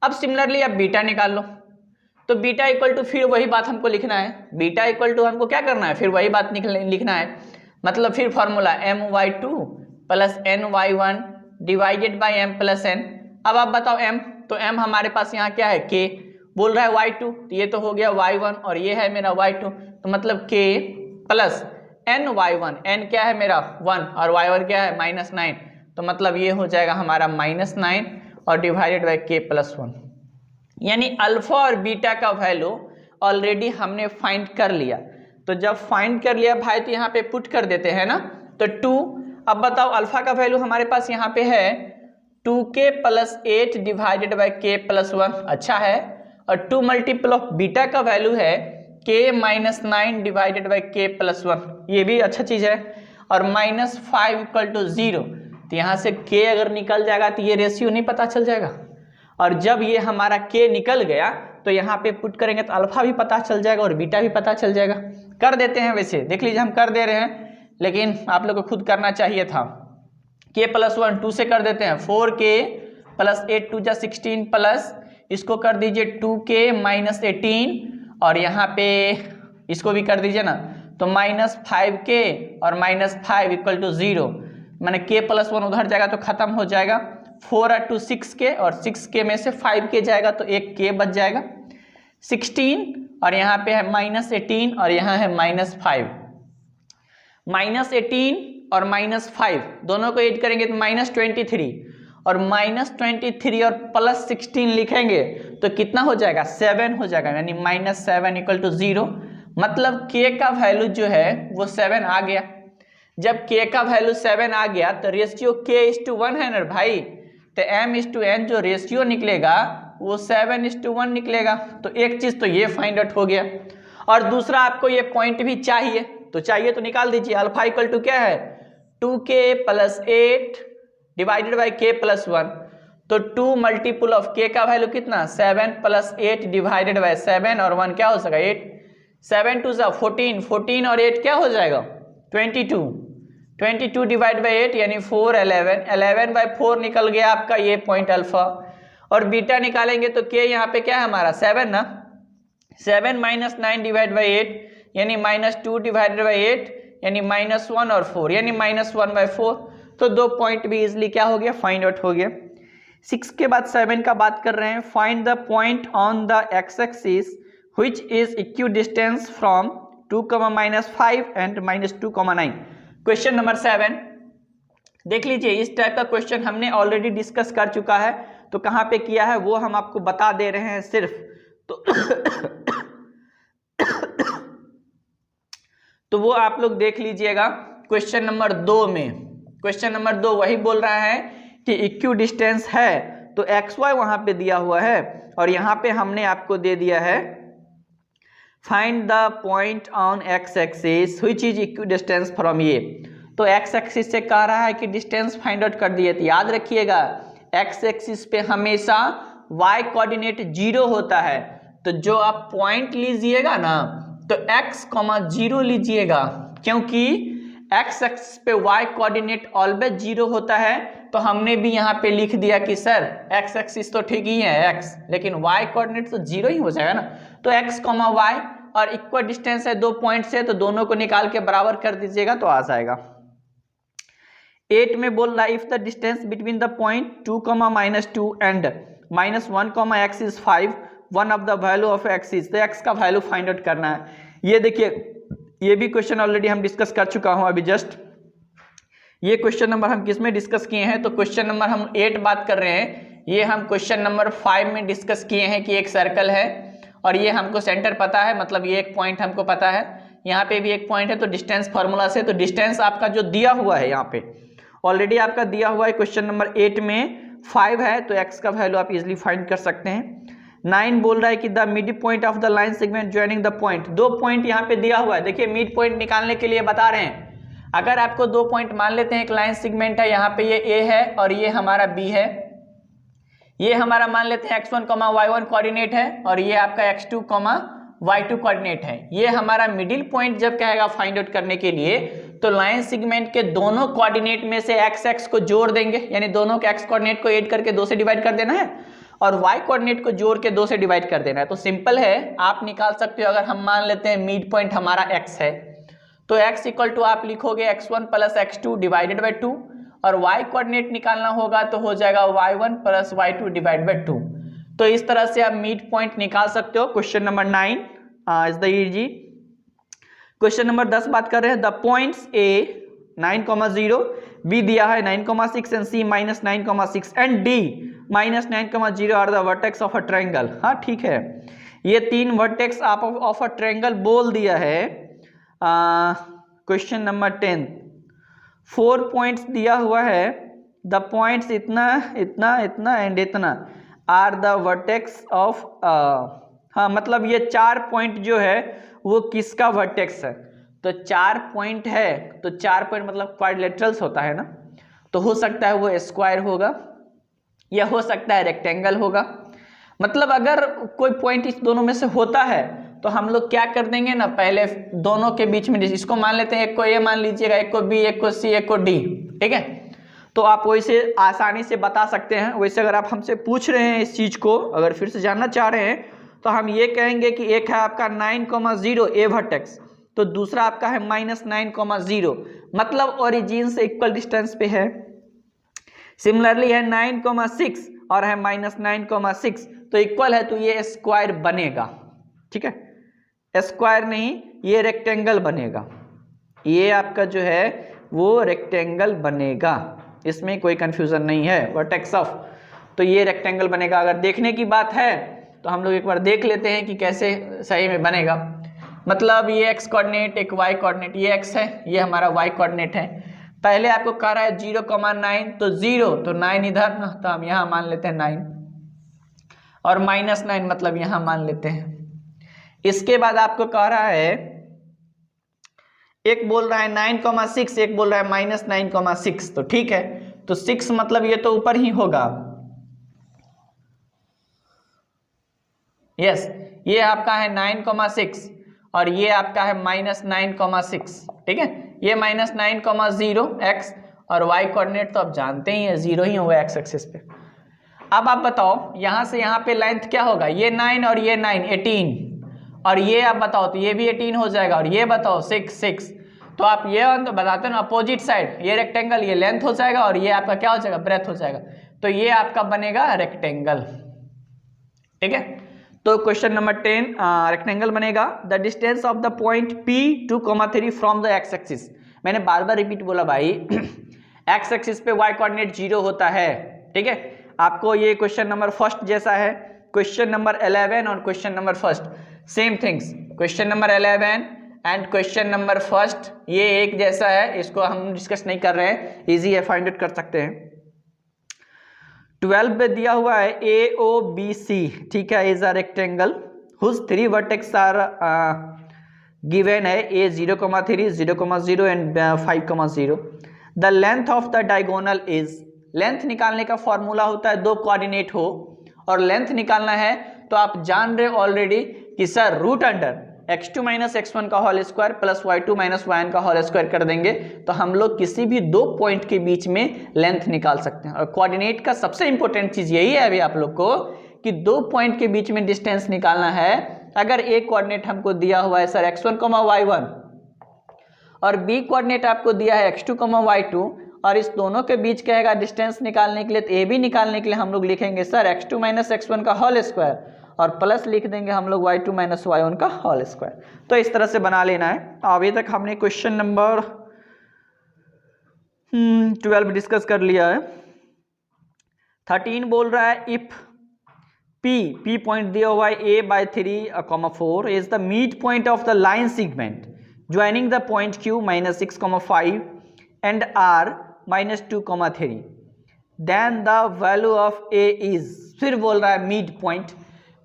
अब सिमिलरली अब बीटा निकाल लो, तो बीटा इक्वल टू फिर वही बात हमको लिखना है, बीटा इक्वल टू हमको क्या करना है, फिर वही बात लिखना है, मतलब फिर formula my2 + ny1 divided by m + n। अब आप बताओ m, तो m हमारे पास यहाँ क्या है k, बोल रहा है y2, तो ये तो हो गया y1 और ये है मेरा y2, तो मतलब k + ny1, n क्या है मेरा 1 और y1 क्या है -9, तो मतलब ये हो जाएगा हमारा -9 और डिवाइडेड बाय k + 1, यानी अल्फा और बीटा का वैल्यू ऑलरेडी हमने फाइंड कर लिया। तो जब फाइंड कर लिया भाई तो यहाँ पे पुट कर देते हैं ना, तो 2। अब बताओ अल्फा का वैल्यू हमारे पास यहाँ पे है 2k + 8 डिवाइडेड बाय k + 1, अच्छा है, और 2 मल्टीपल ऑफ बीटा का वैल्यू है k - 9 डिवाइडेड बाय k + 1, ये भी अच्छा चीज है, और -5 इक्वल टू 0, तो यहाँ से k अगर निकल जाएगा तो ये रेशियो नहीं पता चल जाएगा, और जब ये हमारा k निकल गया तो यहाँ पे पुट करेंगे तो अल्फा भी पता चल जाएगा और बीटा भी पता चल जाएगा। कर देते हैं, वैसे देख लीजिए हम कर दे रहे हैं, लेकिन आप लोग को खुद करना चाहिए था। k प्लस 1 2 से कर देते हैं, 4k प्लस 8 2 जा 16 प्लस इसको कर दीजिए 2k माइनस 18 और यहाँ पे इसको भी कर दीजिए ना, तो माइनस 5k और माइनस 5 इक्वल टू 0, मैंने k प्लस 1 उधर जाएगा तो खत्म हो जाएगा। 4 और 2 6k और 6k में से 5k जाएगा तो एक k बच जाएगा। 16 और यहाँ पे है माइनस 18 और यहाँ है माइनस 5। माइनस 18 और माइनस 5 दोनों को ऐड करेंगे तो माइनस 23 और माइनस 23 और प्लस 16 लिखेंगे तो कितना हो जाएगा 7 हो जाएगा, यानी माइनस 7 इक्वल टू 0। मतलब k का वैल्यू जो है वो 7 आ गया। जब k का वैल्यू 7 आ गया तो रेशियो k:1 है ना भाई, तो m:n जो रेशियो निकलेगा वो 7:1 निकलेगा। तो एक चीज तो ये फाइंड आउट हो गया, और दूसरा आपको ये पॉइंट भी चाहिए, तो चाहिए तो निकाल दीजिए। अल्फा इक्वल टू क्या है 2k plus 8 divided by k plus 1, तो 2 मल्टीपल ऑफ k का वैल्यू कितना 7 प्लस 8 डिवाइडेड बाई 7 और 1 क्या हो जाएगा 8, 7 2 जा 14, 14 और 8 क्या हो जाएगा 22, 22 डिवाइड बाई 8 यानी 4 11, 11 बाई 4 निकल गया आपका ये पॉइंट अल्फा। और बीटा निकालेंगे तो k यहाँ पे क्या है हमारा 7 ना, 7 माइनस 9 डिवाइड बाई 8 यानी माइनस 2 डिवाइडेड बाई 8 यानी माइनस 1 और 4 यानी माइनस 1 बाई 4। तो दो पॉइंट भी इजिली क्या हो गया फाइंड आउट हो गया। 6 के बाद 7 का बात कर रहे हैं, find the point on the x axis which is equidistance from 2, -5 and -2, 9। Question number 7 देख लीजिए। इस टाइप का क्वेश्चन हमने ऑलरेडी डिस्कस कर चुका है, तो कहाँ पे किया है वो हम आपको बता दे रहे हैं सिर्फ। तो वो आप लोग देख लीजिएगा क्वेश्चन नंबर 2 में। क्वेश्चन नंबर 2 वही बोल रहा है कि इक्विडिस्टेंस है, तो xy वहां पे दिया हुआ है और यहाँ पे हमने आपको दे दिया है find the point on x axis which is equidistance from ये। तो एक्स एक्सिस से कह रहा है कि डिस्टेंस फाइंड आउट कर दिए, तो याद रखिएगा एक्स एक्सिस पे हमेशा y कोऑर्डिनेट 0 होता है। तो जो आप पॉइंट लीजिएगा ना तो x, 0 लीजिएगा, क्योंकि x एक्सिस पे y कोऑर्डिनेट ऑलवेज 0 होता है। तो हमने भी यहाँ पे लिख दिया कि सर x एक्सिस तो ठीक ही है x, लेकिन y कोऑर्डिनेट तो 0 ही हो जाएगा ना। तो x, y और इक्वल डिस्टेंस है 2 पॉइंट से, तो दोनों को निकाल के बराबर कर दीजिएगा तो आ जाएगा। 8 में बोल रहा है if the distance between the point 2, -2 and -1, x is 5, one of the value of x is, तो x का वैल्यू फाइंड आउट करना है। ये देखिए ये भी क्वेश्चन ऑलरेडी हम डिस्कस कर चुका हूं अभी जस्ट। ये क्वेश्चन नंबर हम किस में डिस्कस किए हैं, तो क्वेश्चन नंबर हम 8 बात कर रहे हैं। ये हम क्वेश्चन नंबर 5 में डिस्कस किए हैं कि एक सर्कल है और ये हमको सेंटर पता है, मतलब ये एक पॉइंट हमको पता है, यहाँ पे भी एक पॉइंट है। तो डिस्टेंस फार्मूला से, तो डिस्टेंस आपका जो दिया हुआ है यहाँ पे ऑलरेडी आपका दिया हुआ है क्वेश्चन नंबर 8 में 5 है, तो x का वैल्यू आप इजिली फाइंड कर सकते हैं। 9 बोल रहा है कि the mid point of the line segment joining the point, 2 point यहाँ पे दिया हुआ है। देखिए मिड पॉइंट निकालने के लिए बता रहे हैं, अगर आपको 2 पॉइंट मान लेते हैं, एक लाइन सेगमेंट है, यहाँ पे ये a है और ये हमारा b है, ये हमारा मान लेते हैं x1, y1 कोऑर्डिनेट है और ये आपका x2, y2 कोऑर्डिनेट है। ये हमारा मिडिल पॉइंट जब कहेगा फाइंड आउट करने के लिए, तो लाइन सेगमेंट के दोनों कोऑर्डिनेट में से x को जोड़ देंगे, यानी दोनों के x कोऑर्डिनेट को ऐड करके 2 से डिवाइड कर देना है और y कोऑर्डिनेट को जोड़ के 2 से डिवाइड कर देना है। तो सिंपल है, आप निकाल सकते हो। अगर हम मान लेते हैं मिड पॉइंट हमारा x है, तो x इक्वल टू आप लिखोगे x1 plus x2 divided by 2 और y कोऑर्डिनेट निकालना होगा तो हो जाएगा y1 plus y2 divide by 2। तो इस तरह से आप मिड पॉइंट निकाल सकते हो। Question number 9 is the easy. Question number 10 बात कर रहे हैं, द पॉइंट्स a 9,0 b दिया है 9,6 and c -9,6 and d -9,0 are the vertex of a triangle. हाँ ठीक है, ये 3 वर्टेक्स आप ऑफ अ ट्रायंगल बोल दिया है। क्वेश्चन नंबर 10 4 पॉइंट्स दिया हुआ है, द पॉइंट्स इतना इतना इतना एंड इतना आर द वर्टेक्स ऑफ, हाँ मतलब ये 4 पॉइंट जो है वो किसका वर्टेक्स है। तो 4 पॉइंट है, तो 4 पॉइंट मतलब क्वाड्रिलेटरल्स होता है ना, तो हो सकता है वो स्क्वायर होगा या हो सकता है रेक्टेंगल होगा। मतलब अगर कोई पॉइंट इस दोनों में से होता है तो हम लोग क्या कर देंगे ना, पहले दोनों के बीच में इसको मान लेते हैं, एक को ए मान लीजिएगा, एक को बी, एक को सी, एक को डी, ठीक है। तो आप वैसे आसानी से बता सकते हैं। वैसे अगर आप हमसे पूछ रहे हैं इस चीज को, अगर फिर से जानना चाह रहे हैं, तो हम ये कहेंगे कि एक है आपका 9,0 ए वर्टेक्स, तो दूसरा आपका है -9,0, मतलब ओरिजिन से इक्वल डिस्टेंस पे है। सिमिलरली है 9,6 और है -9,6, तो इक्वल है, तो ये स्क्वायर बनेगा, ठीक है। स्क्वायर नहीं, ये रेक्टेंगल बनेगा, ये आपका जो है वो रेक्टेंगल बनेगा, इसमें कोई कंफ्यूजन नहीं है। वर्टेक्स ऑफ, तो ये रेक्टेंगल बनेगा। अगर देखने की बात है तो हम लोग एक बार देख लेते हैं कि कैसे सही में बनेगा। मतलब ये x कोऑर्डिनेट, एक y कोऑर्डिनेट, ये x है, ये हमारा y कोऑर्डिनेट है। पहले आपको कह रहा है 0,9, तो 0 तो 9 इधर ना, तो हम यहाँ मान लेते हैं 9, और -9 मतलब यहाँ मान लेते हैं। इसके बाद आपको कह रहा है, एक बोल रहा है 9,6, एक बोल रहा है -9,6, तो ठीक है, तो 6 मतलब ये तो ऊपर ही होगा, यस, ये आपका है 9,6 और ये आपका है -9,6, ठीक है। ये -9,0 x और y कोऑर्डिनेट तो आप जानते ही हैं 0 ही होगा x एक्सिस पे। अब आप बताओ यहाँ से यहाँ पे लेंथ क्या होगा, ये 9 और ये 9, 18, और ये आप बताओ तो ये भी 18 हो जाएगा, और ये बताओ 6, तो आप ये बताते हैं ना अपोजिट साइड, ये रेक्टेंगल, ये लेंथ हो जाएगा, और ये आपका क्या हो जाएगा, ब्रेथ हो जाएगा, तो ये आपका बनेगा रेक्टेंगल, ठीक है। तो क्वेश्चन नंबर 10 रेक्टेंगल बनेगा। The distance of the point P 2,3 from the x axis. मैंने बार बार रिपीट बोला भाई, x एक्सिस पे y कोऑर्डिनेट 0 होता है, ठीक है। आपको ये क्वेश्चन नंबर फर्स्ट जैसा है, क्वेश्चन नंबर 11 और question number first sem things, question number 11 and question number first ये एक जैसा है, इसको हम डिस्कस नहीं कर रहे हैं, इजी है, फाइंड आउट कर सकते हैं। 12 पे दिया हुआ है AOBC, ठीक है, is a rectangle whose 3 vertex are given है, A 0,3, 0,0 and 5,0। The length of the diagonal is, length निकालने का फॉर्मूला होता है 2 कोऑर्डिनेट हो और लेंथ निकालना है, तो आप जान रहे ऑलरेडी कि sir root under x2 - x1 का whole square plus y2 - y1 का होल स्क्वायर कर देंगे, तो हम लोग किसी भी 2 पॉइंट के बीच में लेंथ निकाल सकते हैं। और कोऑर्डिनेट का सबसे इंपॉर्टेंट चीज यही है अभी आप लोग को, कि 2 पॉइंट के बीच में डिस्टेंस निकालना है। अगर एक कोऑर्डिनेट हमको दिया हुआ है सर x1, y1 और b कोऑर्डिनेट आपको दिया है x2, y2, और इस दोनों के बीच कहेगा डिस्टेंस निकालने के लिए, तो ए बी निकालने के लिए हम लोग लिखेंगे सर x2 - x1 का होल स्क्वायर और प्लस लिख देंगे हम लोग y2 - y1 का होल स्क्वायर। तो इस तरह से बना लेना है। अभी तक हमने क्वेश्चन नंबर 12 डिस्कस कर लिया है। 13 बोल रहा है इफ P पॉइंट दिया हुआ है A/3, 4 is the mid point of the line segment joining the point Q -6,5 and R -2,3, then the value of A is, फिर बोल रहा है मिड पॉइंट।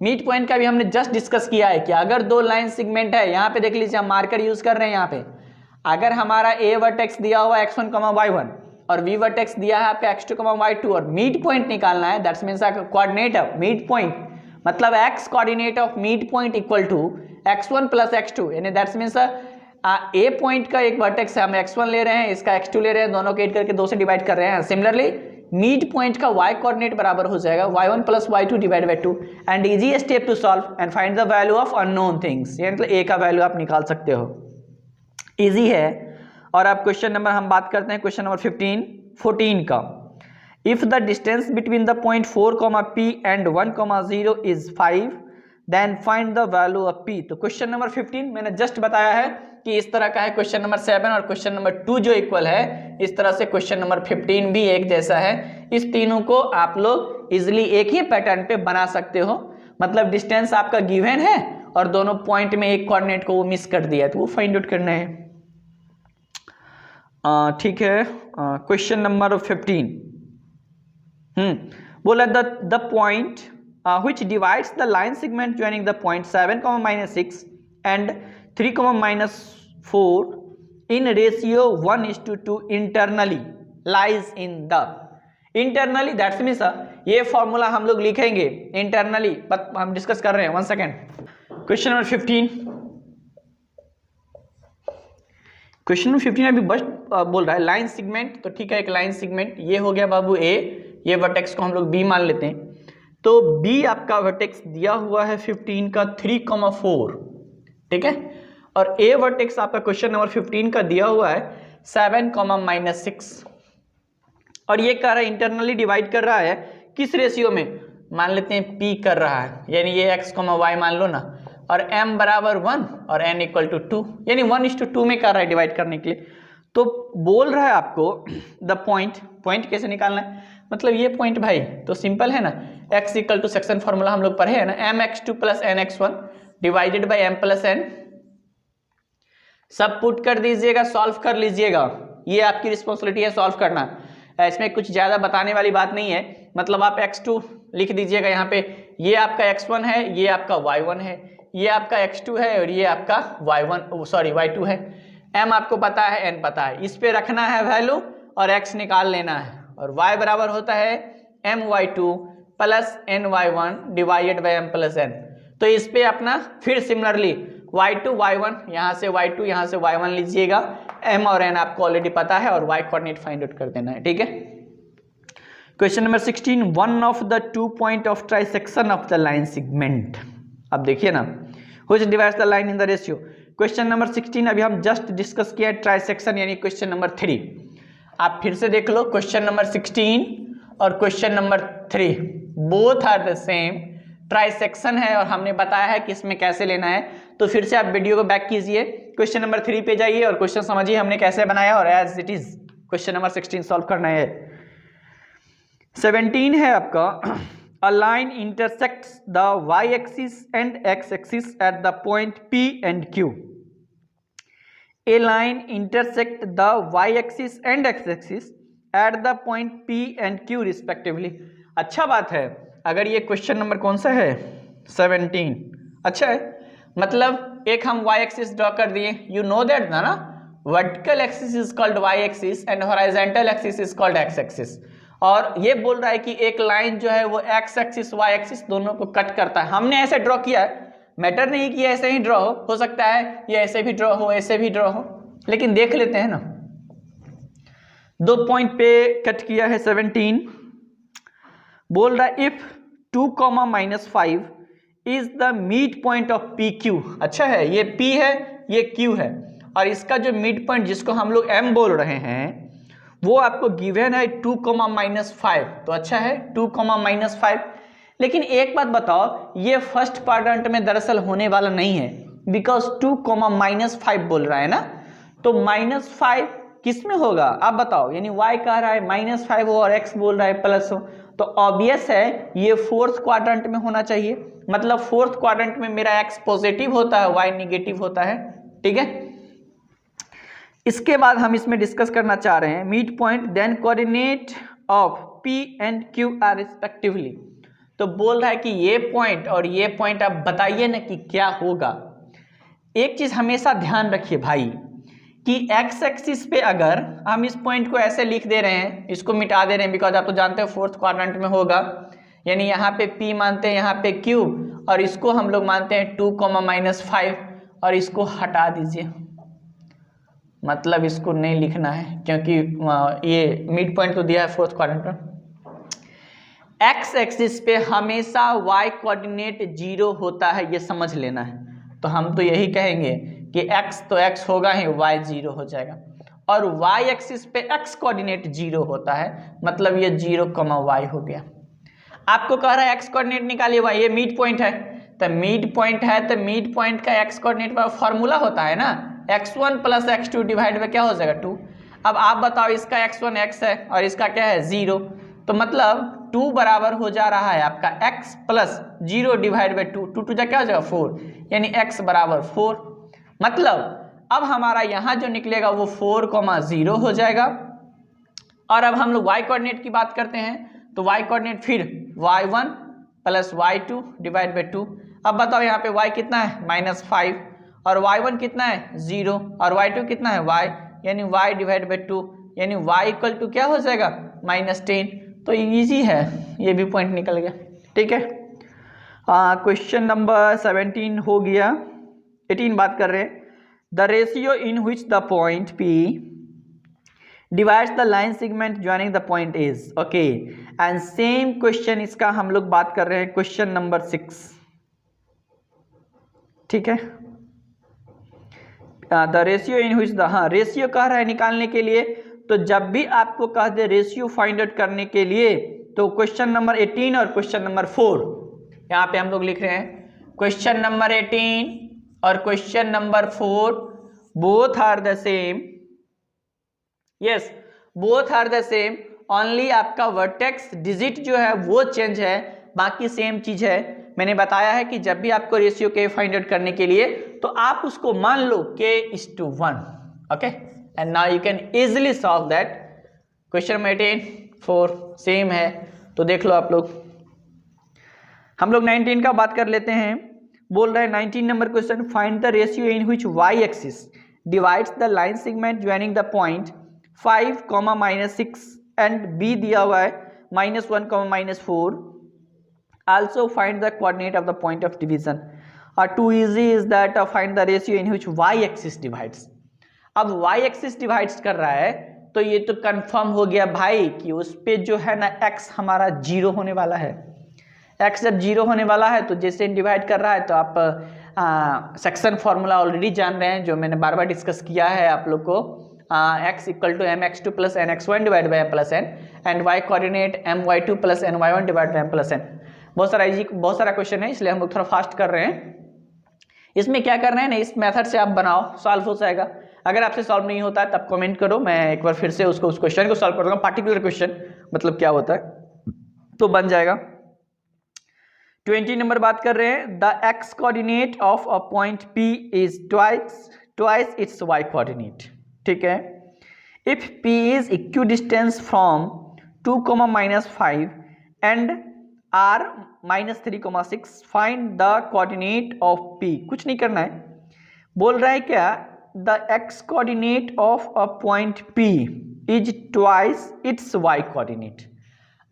मिड पॉइंट का भी हमने जस्ट डिस्कस किया है कि अगर 2 लाइन सेगमेंट है, यहाँ पे देख लीजिए हम मार्कर यूज कर रहे हैं यहाँ पे, अगर हमारा A वर्टेक्स दिया हुआ x1, y1 और V वर्टेक्स दिया है आपका x2, y2 और मिड पॉइंट निकालना है, that's means coordinate of mid point, मतलब x coordinate of mid point equal to x1 + x2, यानी दैट्स मींस A पॉइंट का एक वर्टेक्स है, हम x1 ले रहे हैं, इसका x2 ले रहे हैं, दोनों को ऐड करके 2 से डिवाइड कर रहे हैं। सिमिलरली मिड पॉइंट का y कोऑर्डिनेट बराबर हो जाएगा y1 + y2 / 2 and easy step to solve and find the value of unknown things, यानी मतलब a का वैल्यू आप निकाल सकते हो, इजी है। और अब क्वेश्चन नंबर हम बात करते हैं क्वेश्चन नंबर 14 का। If the distance between the point 4, P and 1,0 is 5, then find the value of P। तो क्वेश्चन नंबर 15 मैंने जस्ट बताया है कि इस तरह का है क्वेश्चन नंबर 7 और क्वेश्चन नंबर 2 जो इक्वल है, इस तरह से क्वेश्चन नंबर 15 भी एक जैसा है। इस तीनों को आप लोग इजिली एक ही पैटर्न पे बना सकते हो, मतलब डिस्टेंस आपका गिवन है और दोनों पॉइंट में एक कोऑर्डिनेट को वो मिस कर दिया है, तो वो फाइंड आउट करना है। ठीक है, क्वेश्चन नंबर 15 बोला the point which divides the line segment joining the point 7, -6 and 3, -4 in ratio 1:2 internally lies in the, internally that's means ये फॉर्मूला हम लोग लिखेंगे इंटरनली, बट हम डिस्कस कर रहे हैं, 1 second. Question number 15, question number 15 अभी बस बोल रहा है लाइन सेगमेंट, तो ठीक है एक लाइन सेगमेंट ये हो गया बाबू ए, ये वर्टेक्स को हम लोग बी मान लेते हैं। तो बी आपका वर्टेक्स दिया हुआ है 15 का 3,4, ठीक है, और ए वर्टेक्स आपका क्वेश्चन नंबर 15 का दिया हुआ है 7,-6, और ये कह रहा है इंटरनली डिवाइड कर रहा है किस रेशियो में, मान लेते हैं पी कर रहा है, यानी ये x, y मान लो ना, और m बराबर 1 और n इक्वल टू 2, यानी 1:2 में कर रहा है डिवाइड करने के लिए। तो बोल रहा है आपको द पॉइंट कैसे निकालना है, मतलब ये पॉइंट भाई तो सिंपल है ना, x equal to section formula हम लोग पढ़े हैं ना, mx2 plus nx1 divided by m plus n, सब पुट कर दीजिएगा, सॉल्व कर लीजिएगा, ये आपकी रिस्पॉन्सिबिलिटी है सॉल्व करना, इसमें कुछ ज़्यादा बताने वाली बात नहीं है। मतलब आप x2 लिख दीजिएगा यहाँ पे, ये आपका x1 है, ये आपका y1 है, ये आपका x2 है और ये आपका y2 है, m आपको पता है, n पता है, इस पे रखना है वैल्यू और x निकाल लेना है, और y बराबर होता है my2 plus ny1 divided by m plus n। तो इस पे अपना फिर सिमिलरली y2 y1 यहाँ से y2 यहाँ से y1 लीजिएगा, m और n आपको ऑलरेडी पता है और y कोऑर्डिनेट फाइंड आउट कर देना है, ठीक है। Question number 16, one of the 2 point of trisection of the line segment. अब देखिए ना, which divides the line in the ratio. Question number 16 अभी हम जस्ट डिस्कस किया ट्राइसेक्शन यानी क्वेश्चन नंबर 3, आप फिर से देख लो क्वेश्चन नंबर 16 और question number 3 both are the same, trisection है और हमने बताया है कि इसमें कैसे लेना है। तो फिर से आप वीडियो को बैक कीजिए, क्वेश्चन नंबर 3 पे जाइए और क्वेश्चन समझिए हमने कैसे बनाया, और as it is question number 16 solve करना है। 17 है आपका, a line intersects the y axis and x axis at the point P and Q। A line intersect the y axis and x axis at the point P and Q respectively. अच्छा बात है, अगर ये question number कौन सा है 17, अच्छा है, मतलब एक हम y एक्सिस ड्रॉ कर दिए, यू नो दैट ना, vertical axis is called y axis and horizontal axis is called x axis, और ये बोल रहा है कि एक लाइन जो है वो x एक्सिस y एक्सिस दोनों को कट करता है। हमने ऐसे ड्रॉ किया है, मैटर नहीं कि ऐसे ही ड्रॉ हो सकता है ये ऐसे भी ड्रॉ हो ऐसे भी ड्रॉ हो, लेकिन देख लेते हैं ना। 2 पॉइंट पे कट किया है 17, बोल रहा है if 2,-5 is the mid point of PQ। अच्छा है, ये P है ये Q है, और इसका जो मिड पॉइंट जिसको हम लोग M बोल रहे हैं वो आपको गिवन है 2,-5, तो अच्छा है 2,-5। लेकिन एक बात बताओ, ये फर्स्ट क्वाड्रेंट में दरअसल होने वाला नहीं है, बिकॉज 2,-5 बोल रहा है ना, तो -5 किस में होगा आप बताओ, यानी y कह रहा है -5 हो और x बोल रहा है प्लस हो, तो ऑब्वियस है ये फोर्थ क्वाड्रेंट में होना चाहिए, मतलब फोर्थ क्वाड्रेंट में मेरा x पॉजिटिव होता है y निगेटिव होता है, ठीक है। इसके बाद हम इसमें डिस्कस करना चाह रहे हैं mid point then coordinate of P and Q are respectively. तो बोल रहा है कि ये पॉइंट और ये पॉइंट आप बताइए ना कि क्या होगा। एक चीज हमेशा ध्यान रखिए भाई कि x एक्सिस पे अगर हम इस पॉइंट को ऐसे लिख दे रहे हैं, इसको मिटा दे रहे हैं, बिकॉज आप तो जानते हो फोर्थ क्वाड्रेंट में होगा, यानी यहाँ पे P मानते हैं यहाँ पे Q और इसको हम लोग मानते हैं 2,-5 और इसको हटा दीजिए, मतलब इसको नहीं लिखना है क्योंकि ये मिड पॉइंट तो दिया है फोर्थ क्वाड्रेंट में। एक्स एक्सिस पे हमेशा y कोऑर्डिनेट 0 होता है, ये समझ लेना है। तो हम तो यही कहेंगे कि x तो x होगा ही, y 0 हो जाएगा, और y एक्सिस पे x कोऑर्डिनेट 0 होता है, मतलब ये 0,y हो गया। आपको कह रहा है x कोऑर्डिनेट निकालिए, y ये मिड पॉइंट है, तो मिड पॉइंट है तो मिड पॉइंट का x कोऑर्डिनेट का फॉर्मूला होता है ना, x1 प्लस x2 डिवाइड में क्या हो जाएगा 2। अब आप बताओ इसका x1 x है और इसका क्या है 0, तो मतलब 2 बराबर हो जा रहा है आपका x प्लस 0 डिवाइड बाई 2, 2 जा क्या हो जाएगा 4, यानी x बराबर 4। मतलब अब हमारा यहाँ जो निकलेगा वो 4,0 हो जाएगा। और अब हम लोग y कोऑर्डिनेट की बात करते हैं, तो y कोऑर्डिनेट फिर y1 plus y2 divide by 2। अब बताओ यहाँ पे y कितना है -5 और y1 कितना है 0 और y2 कितना है y, यानी y डिवाइड बाई 2, यानी y इक्वल टू क्या हो जाएगा -10। तो इजी है, ये भी पॉइंट निकल गया, ठीक है। क्वेश्चन नंबर 17 हो गया। 18 बात कर रहे हैं, the ratio in which the point P divides the line segment joining the point is. Okay, and same question इसका हम लोग बात कर रहे हैं क्वेश्चन नंबर 6। ठीक है, the ratio in which the, हाँ रेशियो कह रहा है निकालने के लिए। तो जब भी आपको कह दे रेशियो फाइंड आउट करने के लिए, तो क्वेश्चन नंबर 18 और क्वेश्चन नंबर 4 यहाँ पे हम लोग लिख रहे हैं। क्वेश्चन नंबर 18 और question number 4 both are the same. Yes, both are the same, only आपका वर्टेक्स डिजिट जो है वो चेंज है, बाकी सेम चीज है। मैंने बताया है कि जब भी आपको रेशियो के फाइंड आउट करने के लिए, तो आप उसको मान लो k:1। Okay, and now you can easily solve that. Question number 18 4 same है, तो देख लो आप लोग। हम लोग 19 का बात कर लेते हैं। बोल रहे हैं 19 number question, find the ratio in which y axis divides the line segment joining the point 5, -6 and b दिया हुआ है -1, -4। also find the coordinate of the point of division, or too easy is that find the ratio in which y axis divides। अब y axis divides कर रहा है, तो ये तो कंफर्म हो गया भाई कि उस पे जो है ना x हमारा 0 होने वाला है। x जब 0 होने वाला है, तो जैसे डिवाइड कर रहा है, तो आप सेक्शन फॉर्मूला ऑलरेडी जान रहे हैं, जो मैंने बार बार डिस्कस किया है आप लोग को। x = mx2 + nx1 / m + n, and y coordinate my2 + ny1 / m + n। बहुत सारा क्वेश्चन है, इसलिए हम लोग थोड़ा फास्ट कर रहे हैं। इसमें क्या करना है ना, इस मेथड से आप बनाओ, सॉल्व हो जाएगा। अगर आपसे सॉल्व नहीं होता है तब कमेंट करो, मैं एक बार फिर से उस क्वेश्चन को सॉल्व कर दूंगा। पार्टिकुलर क्वेश्चन मतलब क्या होता है, तो बन जाएगा। 20 नंबर बात कर रहे हैं, the x coordinate of a point P is twice its y coordinate. ठीक है, if P is equidistance from 2, -5 and r -3, find the coordinate of P। कुछ नहीं करना है, बोल रहा है क्या, the x coordinate of a point P is twice its y coordinate.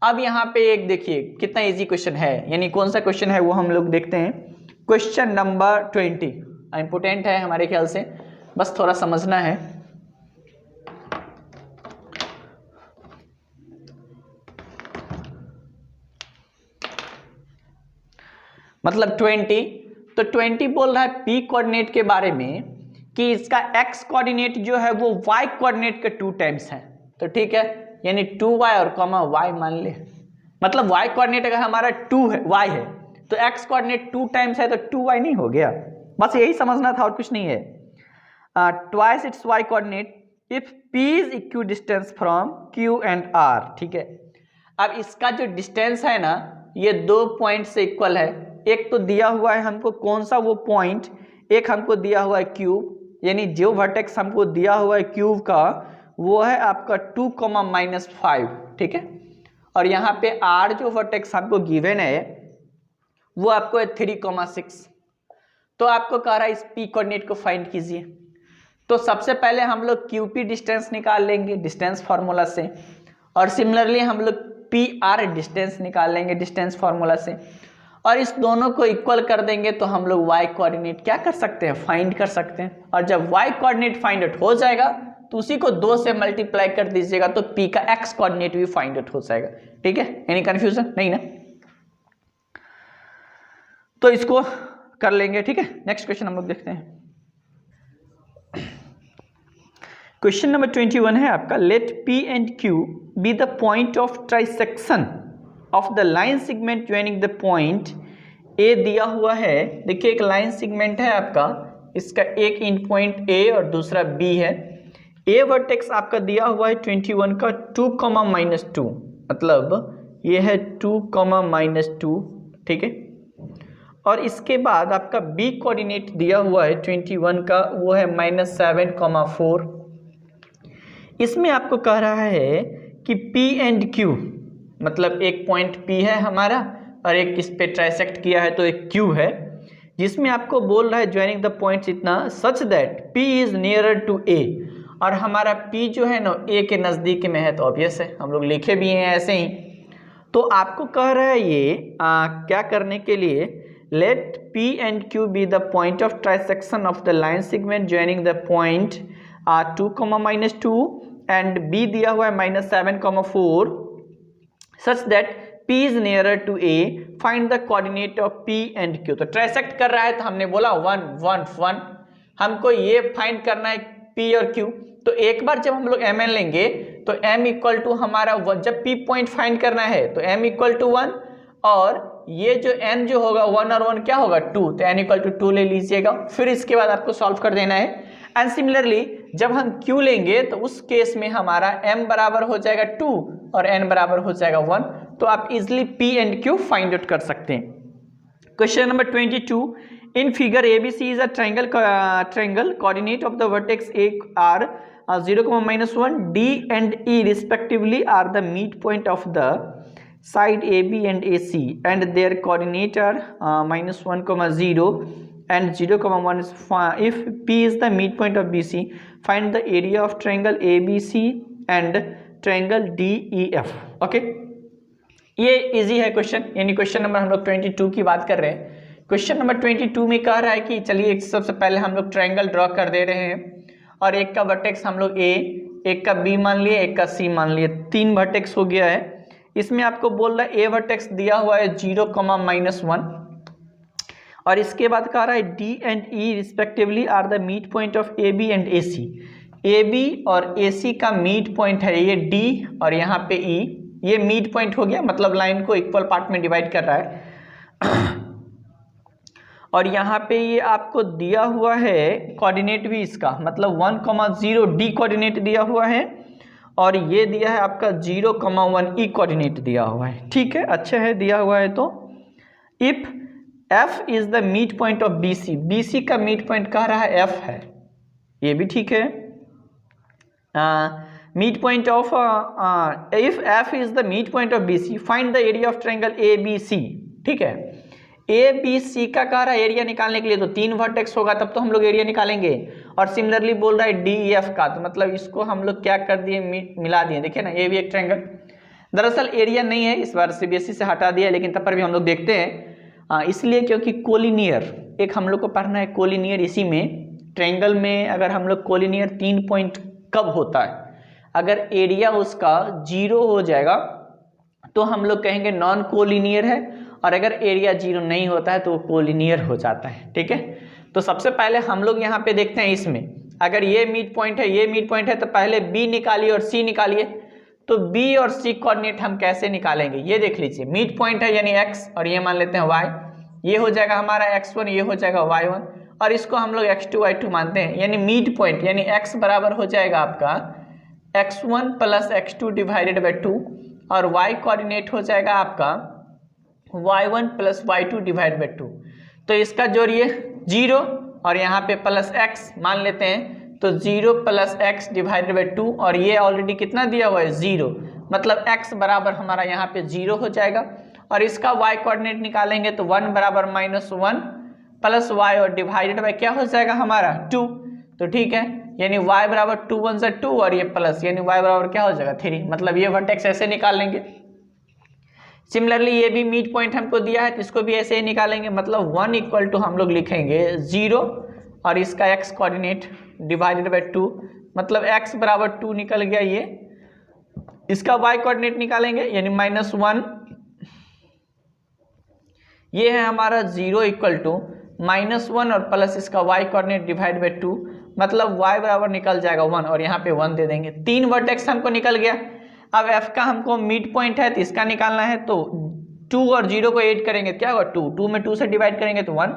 अब यहाँ पे एक देखिए कितना इजी क्वेश्चन है, यानी कौन सा क्वेश्चन है वो हम लोग देखते हैं। क्वेश्चन नंबर 20 इंपोर्टेंट है हमारे ख्याल से, बस थोड़ा समझना है। मतलब 20, तो 20 बोल रहा है P कोऑर्डिनेट के बारे में कि इसका x कोऑर्डिनेट जो है वो y कोऑर्डिनेट के 2 टाइम्स है। तो ठीक है, यानी 2y और y मान ले। मतलब y कोऑर्डिनेट अगर हमारा 2 है, y है, तो x कोऑर्डिनेट 2 टाइम्स है, तो 2y नहीं हो गया। बस यही समझना था और कुछ नहीं है। Twice its y coordinate if P is equidistance from Q and R। ठीक है, अब इसका जो डिस्टेंस है ना, ये 2 पॉइंट से इक्वल है। एक तो दिया हुआ है हमको कौन सा वो पॉइंट, एक हमको दिया हुआ है क्यूब, यानी जो वर्टेक्स हमको दिया हुआ है क्यूब का वो है आपका 2, -5। ठीक है, और यहाँ पे R जो वर्टेक्स हमको गिवन है वो आपको है 3, 6। तो आपको कह रहा है इस P कोऑर्डिनेट को फाइंड कीजिए। तो सबसे पहले हम लोग QP डिस्टेंस निकाल लेंगे डिस्टेंस फार्मूला से, और सिमिलरली हम लोग PR डिस्टेंस निकाल लेंगे डिस्टेंस फार्मूला से, और इस दोनों को इक्वल कर देंगे तो हम लोग y कोऑर्डिनेट क्या कर सकते हैं, फाइंड कर सकते हैं। और जब y कोऑर्डिनेट फाइंड आउट हो जाएगा तो उसी को 2 से मल्टीप्लाई कर दीजिएगा, तो P का x कोऑर्डिनेट भी फाइंड आउट हो जाएगा। ठीक है, एनी कंफ्यूजन नहीं ना, तो इसको कर लेंगे। ठीक है, नेक्स्ट क्वेश्चन हम लोग देखते हैं। क्वेश्चन नंबर 21 है आपका, let P and Q be the point of trisection of the line segment joining the point A दिया हुआ है। देखिए एक लाइन सेगमेंट है आपका, इसका एक एंड पॉइंट A और दूसरा B है। A वर्टेक्स आपका दिया हुआ है 21 का 2, -2, मतलब ये है 2, -2। ठीक है, और इसके बाद आपका B कोऑर्डिनेट दिया हुआ है 21 का, वो है -7, 4। इसमें आपको कह रहा है कि P एंड Q, मतलब एक पॉइंट P है हमारा और एक इस पे ट्राइसेक्ट किया है तो एक Q है, जिसमें आपको बोल रहा है ज्वाइनिंग द पॉइंट्स इतना such that P is nearer to A, और हमारा P जो है ना A के नज़दीक में है, तो ऑब्वियस है हम लोग लिखे भी हैं ऐसे ही। तो आपको कह रहा है ये क्या करने के लिए, late P and Q be the point of trisection of the line segment joining the point 2, -2 and B दिया हुआ है -7, 4 such that P is nearer to A, find the coordinate of P and Q। तो trisect कर रहा है तो हमने बोला 1 1 1, हमको ये फाइंड करना है P और Q। तो एक बार जब हम लोग mn लेंगे तो m इक्वल टू हमारा जब P पॉइंट फाइंड करना है तो m इक्वल टू 1 और ये जो n जो होगा 1 और 1 क्या होगा 2, तो n इक्वल टू 2 ले लीजिएगा। फिर इसके बाद आपको सॉल्व कर देना है। एंड सिमिलरली जब हम q लेंगे तो उस केस में हमारा m बराबर हो जाएगा 2 और n बराबर हो जाएगा 1। तो आप easily P and Q find out कर सकते हैं। Question number 22, in figure ABC is a triangle coordinate of the vertex A are 0, -1, D and E respectively are the midpoint of the side AB and AC and their coordinate are -1, 0 and 0, 1 is if P is the midpoint of BC, find the area of triangle ABC and triangle DEF। Okay, ये easy है question, यानी question number हम लोग 22 की बात कर रहे हैं। क्वेश्चन नंबर 22 में कह रहा है कि चलिए सबसे पहले हम लोग ट्रायंगल ड्रॉ कर दे रहे हैं और एक का वर्टेक्स हम लोग A, एक का B मान लिए, एक का C मान लिए, 3 वर्टेक्स हो गया है। इसमें आपको बोल रहा है A वर्टेक्स दिया हुआ है 0, -1 और इसके बाद कह रहा है D and E respectively are the mid point of AB and AC। AB और AC का मीड पॉइंट है ये D और यहाँ पे E, ये मीड पॉइंट हो गया, मतलब लाइन को इक्वल पार्ट में डिवाइड कर रहा है। और यहाँ पे ये आपको दिया हुआ है कोऑर्डिनेट भी इसका, मतलब 1, 0 D कोऑर्डिनेट दिया हुआ है और ये दिया है आपका 0, 1 E कोऑर्डिनेट दिया हुआ है। ठीक है, अच्छा है दिया हुआ है। तो if F is the mid point of BC, BC का मीड पॉइंट कह रहा है F है, ये भी ठीक है। Mid point of if F is the mid point of BC, find the area of triangle ABC। ठीक है, ABC का कह रहा है एरिया निकालने के लिए तो 3 वर्टेक्स होगा तब तो हम लोग एरिया निकालेंगे, और सिमिलरली बोल रहा है DEF का, तो मतलब इसको हम लोग क्या कर दिए, मिला दिए। देखिए ना, ये भी एक ट्रायंगल, दरअसल एरिया नहीं है, इस बार CBSE से हटा दिया, लेकिन तब पर भी हम लोग देखते हैं इसलिए क्योंकि कोलिनियर एक हम लोग को पढ़ना है। कोलिनियर इसी में ट्रायंगल में अगर हम लोग कोलिनियर 3 पॉइंट कब होता है, अगर एरिया उसका 0 हो जाएगा तो हम लोग कहेंगे नॉन कोलिनियर है, और अगर एरिया 0 नहीं होता है तो वो कोलिनियर हो जाता है। ठीक है, तो सबसे पहले हम लोग यहाँ पे देखते हैं, इसमें अगर ये मिड पॉइंट है, ये मिड पॉइंट है, तो पहले B निकालिए और C निकालिए। तो B और C कोऑर्डिनेट हम कैसे निकालेंगे, ये देख लीजिए। मिड पॉइंट है यानी x और ये मान लेते हैं y, ये हो जाएगा हमारा x1, ये हो जाएगा y1 और इसको हम लोग x2, y2 मानते हैं, यानी मिड पॉइंट यानी x बराबर हो जाएगा आपका x1 + x2 डिवाइडेड बाई 2 और y कोऑर्डिनेट हो जाएगा आपका y1 + y2 डिवाइड बाई 2। तो इसका जोड़िए 0 और यहाँ पे प्लस x मान लेते हैं, तो 0 + x डिवाइडेड बाई 2 और ये ऑलरेडी कितना दिया हुआ है 0, मतलब x बराबर हमारा यहाँ पे 0 हो जाएगा। और इसका y कोऑर्डिनेट निकालेंगे तो 1 बराबर -1 प्लस y और डिवाइडेड बाई क्या हो जाएगा हमारा 2। तो ठीक है, यानी y बराबर 2 1 से 2 और ये प्लस, यानी y बराबर क्या हो जाएगा 3, मतलब ये वर्टेक्स ऐसे निकाल लेंगे। सिमिलरली ये भी मिड पॉइंट हमको दिया है तो इसको भी ऐसे ही निकालेंगे, मतलब 1 इक्वल टू हम लोग लिखेंगे 0 और इसका x कोऑर्डिनेट डिवाइडेड बाई 2, मतलब x बराबर 2 निकल गया। ये इसका y कोऑर्डिनेट निकालेंगे यानी -1, ये है हमारा 0 इक्वल टू -1 और प्लस इसका y कोऑर्डिनेट डिवाइड बाई 2, मतलब y बराबर निकल जाएगा 1 और यहाँ पे 1 दे देंगे। 3 वर्टेक्स हमको निकल गया। अब f का हमको मिड पॉइंट है तो इसका निकालना है, तो 2 और 0 को ऐड करेंगे क्या होगा 2, 2 में 2 से डिवाइड करेंगे तो 1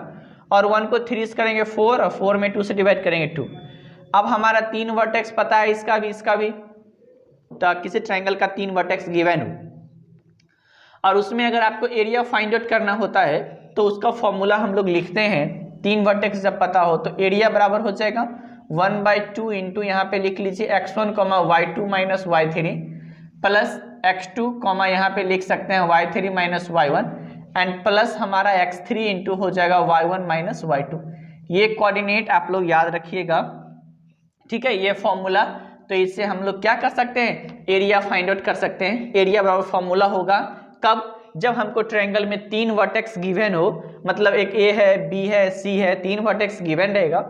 और 1 को 3 से करेंगे 4 और 4 में 2 से डिवाइड करेंगे 2। अब हमारा 3 वर्टेक्स पता है, इसका भी इसका भी, तो किसी ट्रायंगल का 3 वर्टेक्स गिवन हो और उसमें अगर आपको एरिया फाइंड आउट करना होता है तो उसका फॉर्मूला हम लोग लिखते हैं। 3 वर्टेक्स जब पता हो तो एरिया बराबर हो जाएगा 1/2 इंटू यहाँ पे लिख लीजिए x1, y2 - y3 plus x2, यहाँ पे लिख सकते हैं y3 - y1 एंड प्लस हमारा x3 इंटू हो जाएगा y1 - y2। ये कोऑर्डिनेट आप लोग याद रखिएगा, ठीक है, ये फॉर्मूला। तो इससे हम लोग क्या कर सकते हैं, एरिया फाइंड आउट कर सकते हैं। एरिया बराबर फॉर्मूला होगा कब? जब हमको ट्रायंगल में 3 वर्टेक्स गिवन हो, मतलब एक ए है, बी है, सी है, 3 वर्टेक्स गिवन रहेगा,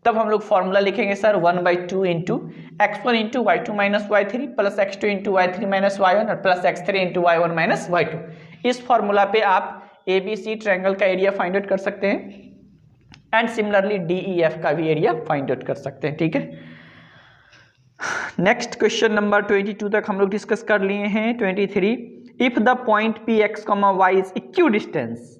तब हम लोग फॉर्मूला लिखेंगे sir 1/2 into x1 into y2 minus y3 plus x2 into y3 minus y1 और plus x3 into y1 minus y2। इस फॉर्मूला पे आप ABC ट्रायंगल का एरिया फाइंड आउट कर सकते हैं एंड सिमिलरली DEF का भी एरिया फाइंड आउट कर सकते हैं। ठीक है, नेक्स्ट क्वेश्चन नंबर 22 तक हम लोग डिस्कस कर लिए हैं। 23, if the point P x comma y is equidistance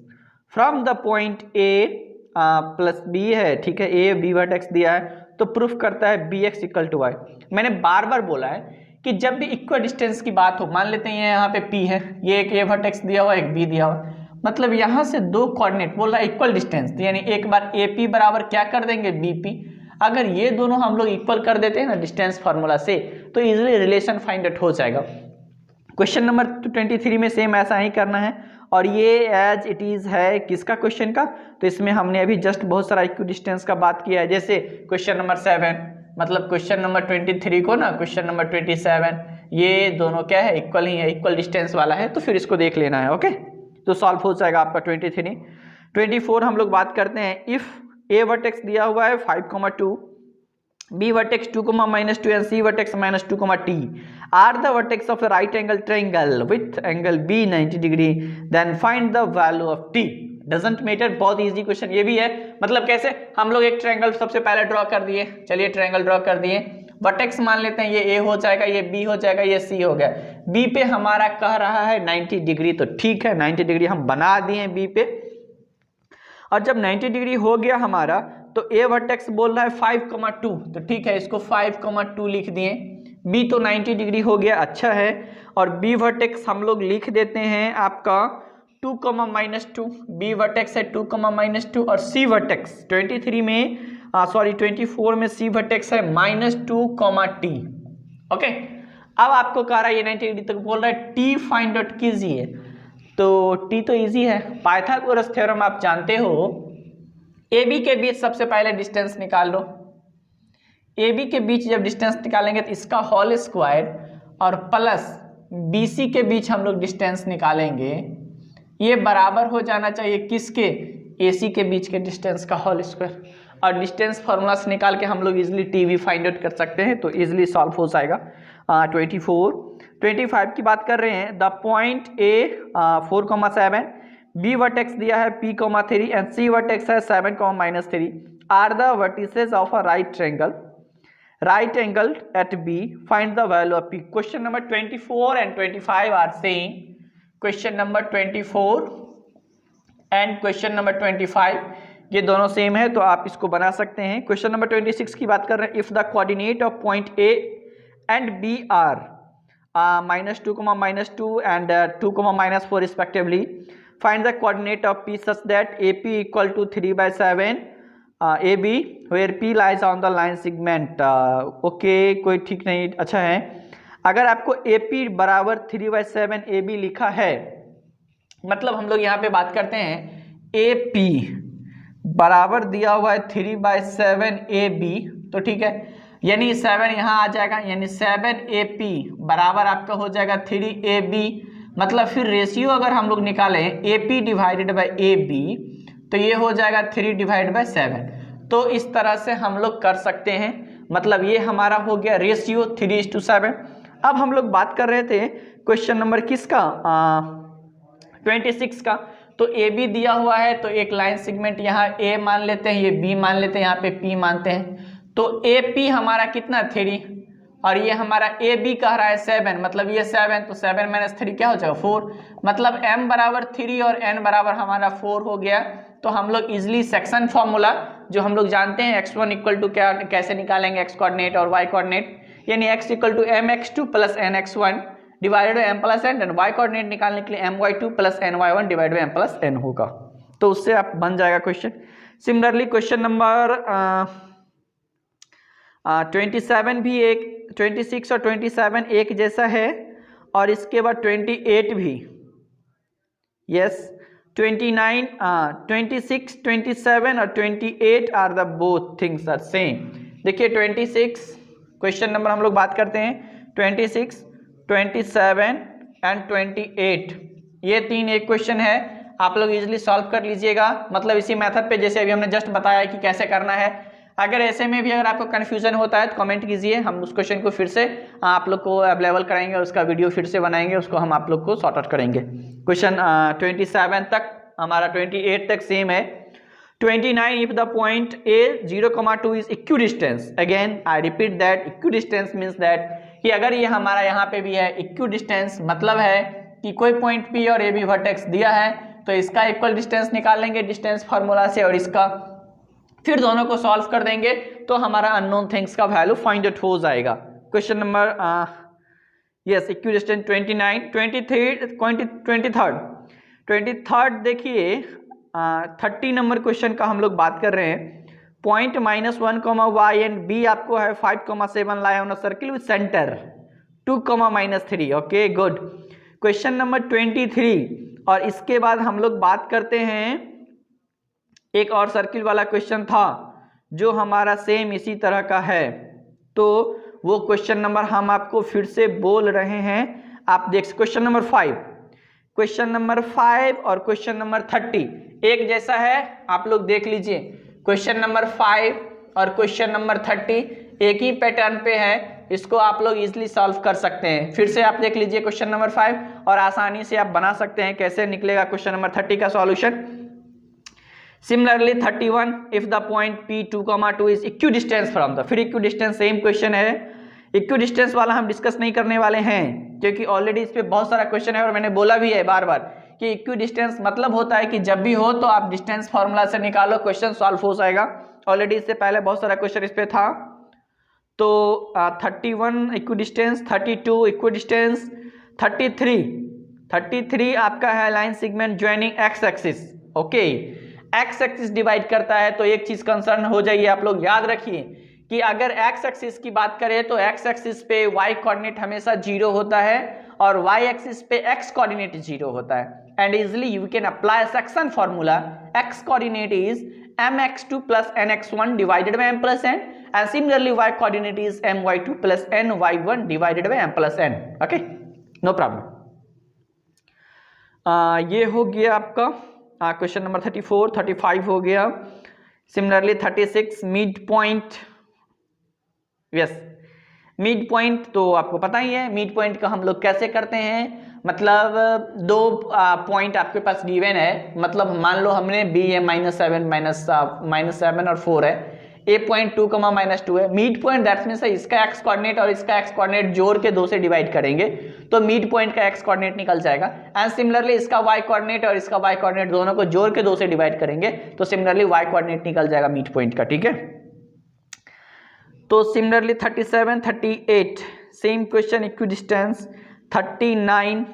from the point A plus B है, ठीक है, ए बी वर्टेक्स दिया है, तो प्रूफ करता है b x equal to y. मैंने बार बार बोला है कि जब भी इक्वल डिस्टेंस की बात हो, मान लेते हैं यहाँ पे पी है, ये एक ए वर्टेक्स दिया हुआ, एक बी दिया हुआ, मतलब यहाँ से 2 कोऑर्डिनेट बोल रहा है इक्वल डिस्टेंस, यानी एक बार ए पी बराबर क्या कर देंगे बी पी। अगर ये दोनों हम लोग इक्वल कर देते हैं ना डिस्टेंस फार्मूला से, तो इजीली रिलेशन फाइंड आउट हो जाएगा। क्वेश्चन नंबर 23 में सेम ऐसा ही करना है, और ये एज इट इज है किसका क्वेश्चन का, तो इसमें हमने अभी जस्ट बहुत सारा इक्वी डिस्टेंस का बात किया है। जैसे क्वेश्चन नंबर 7, मतलब क्वेश्चन नंबर 23 को ना क्वेश्चन नंबर 27, ये दोनों क्या है, इक्वल ही है, इक्वल डिस्टेंस वाला है, तो फिर इसको देख लेना है। ओके, तो सॉल्व हो जाएगा आपका 23। 24 हम लोग बात करते हैं, इफ ए वर्टेक्स दिया हुआ है 5,2, B vertex 2,-2 and C vertex -2, t are the vertex of a right angle triangle with angle B 90 degree, then find the value of t। Doesn't matter, बहुत इजी क्वेश्चन ये भी है। मतलब कैसे, हम लोग एक ट्रायंगल सबसे पहले ड्रॉ कर दिए, चलिए ट्रायंगल ड्रॉ कर दिए, वर्टेक्स मान लेते हैं ये ए हो जाएगा, ये बी हो जाएगा, ये सी हो गया। बी पे हमारा कह रहा है 90 डिग्री, तो ठीक है 90 डिग्री हम बना दिए बी पे, और जब 90 डिग्री हो गया हमारा, तो ए वर्टेक्स बोल रहा है 5,2, तो ठीक है इसको 5,2 लिख दिए। बी तो 90 डिग्री हो गया, अच्छा है, और बी वर्टेक्स हम लोग लिख देते हैं आपका 2,-2, बी वर्टेक्स है 2,-2, और सी वर्टेक्स 24 में सी वर्टेक्स है -2, t। ओके, अब आपको कह रहा है ये 90 डिग्री तक बोल रहा है टी फाइंड आउट कीजिए, तो टी तो इजी है, पाइथागोरस थ्योरम आप जानते हो। ए बी के बीच सबसे पहले डिस्टेंस निकाल लो, ए बी के बीच जब डिस्टेंस निकालेंगे तो इसका होल स्क्वायर और प्लस बी सी के बीच हम लोग डिस्टेंस निकालेंगे, ये बराबर हो जाना चाहिए किसके, ए सी के बीच के डिस्टेंस का होल स्क्वायर, और डिस्टेंस फार्मूला से निकाल के हम लोग easily T V find out कर सकते हैं, तो इजिली सॉल्व हो जाएगा। 25 की बात कर रहे हैं, the point A 4,7, B vertex दिया है P,3 एंड सी वर्टेक्स है 7,-3 are the vertices of a right angle at B, find the value of P। Question number 24 and 25 are same, question number 24 and question number 25 ये दोनों same है, तो आप इसको बना सकते हैं। क्वेश्चन नंबर 26 की बात कर रहे हैं, if the coordinate of point A and B are -2, and 2, -4 respectively, find the coordinate of P such that AP equal to 3/7 AB where P lies on the line segment। Okay, कोई ठीक नहीं, अच्छा है। अगर आपको AP बराबर 3/7 AB लिखा है, मतलब हम लोग यहाँ पे बात करते हैं AP बराबर दिया हुआ है 3/7 AB, तो ठीक है, यानी 7 यहाँ आ जाएगा, यानी 7AP बराबर आपका हो जाएगा 3AB, मतलब फिर रेशियो अगर हम लोग निकालें AP डिवाइडेड बाय AB, तो ये हो जाएगा 3/7। तो इस तरह से हम लोग कर सकते हैं, मतलब ये हमारा हो गया रेशियो 3:7। अब हम लोग बात कर रहे थे क्वेश्चन नंबर किसका, 26 का, तो AB दिया हुआ है, तो एक लाइन सेगमेंट यहाँ A मान लेते हैं, ये B मान लेते हैं, यहाँ पे P मानते हैं, तो AP हमारा कितना 3, और ये हमारा AB कह रहा है 7, मतलब ये 7, तो 7 - 3 क्या हो जाएगा 4, मतलब M बराबर 3 और N बराबर हमारा 4 हो गया। तो हम लोग इजिली सेक्शन फॉर्मूला जो हम लोग जानते हैं x1 इक्वल टू क्या कैसे निकालेंगे, x कोऑर्डिनेट और y कोऑर्डिनेट, यानी x equal to mx2 plus nx1 divided by m plus n, and y coordinate निकालने के लिए my2 plus ny1 divided by m plus n होगा, तो उससे आप बन जाएगा क्वेश्चन। सिमिलरली क्वेश्चन नंबर 27 भी एक, 26 और 27 एक जैसा है, और इसके बाद 28 भी, यस 29, 26, 27 और 28 are the both things are same. देखिए 26 क्वेश्चन नंबर हम लोग बात करते हैं, 26, 27 एंड 28 ये 3 एक क्वेश्चन है, आप लोग इजीली सॉल्व कर लीजिएगा। मतलब इसी मेथड पे जैसे अभी हमने जस्ट बताया कि कैसे करना है। अगर ऐसे में भी अगर आपको कन्फ्यूजन होता है तो कमेंट कीजिए, हम उस क्वेश्चन को फिर से आप लोग को अवेलेबल कराएंगे और उसका वीडियो फिर से बनाएंगे, उसको हम आप लोग को सॉर्ट आउट करेंगे। क्वेश्चन 27 तक, हमारा 28 तक सेम है। 29 if the point A 0,2 is equidistant, again I repeat that equidistance means that कि अगर ये हमारा यहाँ पे भी है equidistance, मतलब है कि कोई पॉइंट P और A B वर्टेक्स दिया है तो इसका इक्वल डिस्टेंस निकाल लेंगे डिस्टेंस फार्मूला से और इसका, फिर दोनों को सॉल्व कर देंगे तो हमारा अननोन थिंग्स का वैल्यू फाइंड आउट हो जाएगा। Question number yes equidistance 29, 23rd देखिए 30 नंबर क्वेश्चन का हम लोग बात कर रहे हैं। पॉइंट -1, y एंड b आपको है 5,7 lie on a circle with center 2, -3। Okay good. Question number 23 और इसके बाद हम लोग बात करते हैं, एक और सर्किल वाला क्वेश्चन था जो हमारा सेम इसी तरह का है, तो वो क्वेश्चन नंबर हम आपको फिर से बोल रहे हैं। आप देख क्वेश्चन नंबर 5 और क्वेश्चन नंबर 30 एक जैसा है, आप लोग देख लीजिए। क्वेश्चन नंबर 5 और क्वेश्चन नंबर 30 एक ही पैटर्न पे है, इसको आप लोग इजीली सॉल्व कर सकते हैं। फिर से आप देख लीजिए क्वेश्चन नंबर 5 और आसानी से आप बना सकते हैं कैसे निकलेगा क्वेश्चन नंबर 30 का solution. Similarly 31 if the point P 2,2 is equidistant from the, फिर equidistant सेम क्वेश्चन है। इक्विडिस्टेंस वाला हम डिस्कस नहीं करने वाले हैं क्योंकि ऑलरेडी इस पे बहुत सारा क्वेश्चन है और मैंने बोला भी है बार बार कि इक्विडिस्टेंस मतलब होता है कि जब भी हो तो आप डिस्टेंस फार्मूला से निकालो, क्वेश्चन सॉल्व हो जाएगा। ऑलरेडी इससे पहले बहुत सारा क्वेश्चन इस पे था। तो 31 इक्विडिस्टेंस, 32 इक्विडिस्टेंस, 33 आपका है line segment joining x axis. Okay, x axis divide करता है तो एक चीज कंसर्न हो जाइए, आप लोग याद रखिए कि अगर एक्स एक्सिस की बात करें तो एक्स एक्सिस पे वाई कोऑर्डिनेट हमेशा 0 होता है और वाई एक्सिस पे एक्स कोऑर्डिनेट 0 होता है। And easily you can apply section formula, x coordinate is mx2 plus nx1 divided by m plus n, and similarly y coordinate is my2 plus ny1 divided by m plus n. Okay, no problem. ये हो गया आपका question number 34, 35 हो गया। Similarly 36 mid point, yes mid point तो आपको पता ही है मिड पॉइंट का हम लोग कैसे करते हैं। मतलब दो पॉइंट आपके पास गिवन है, मतलब मान लो हमने बी है -7 और 4 है, ए पॉइंट 2, -2 है। मिड पॉइंट दैट्स मींस इसका एक्स कोऑर्डिनेट और इसका एक्स कोऑर्डिनेट जोड़ के 2 से डिवाइड करेंगे तो मिड पॉइंट का एक्स कोऑर्डिनेट निकल जाएगा। एंड सिमिलरली इसका वाई कोऑर्डिनेट और इसका वाई कोऑर्डिनेट दोनों को जोड़ के 2 से डिवाइड करेंगे तो सिमिलरली वाई कोऑर्डिनेट निकल जाएगा मिड पॉइंट का। ठीक है, तो similarly 37, 38 same question equidistance. 39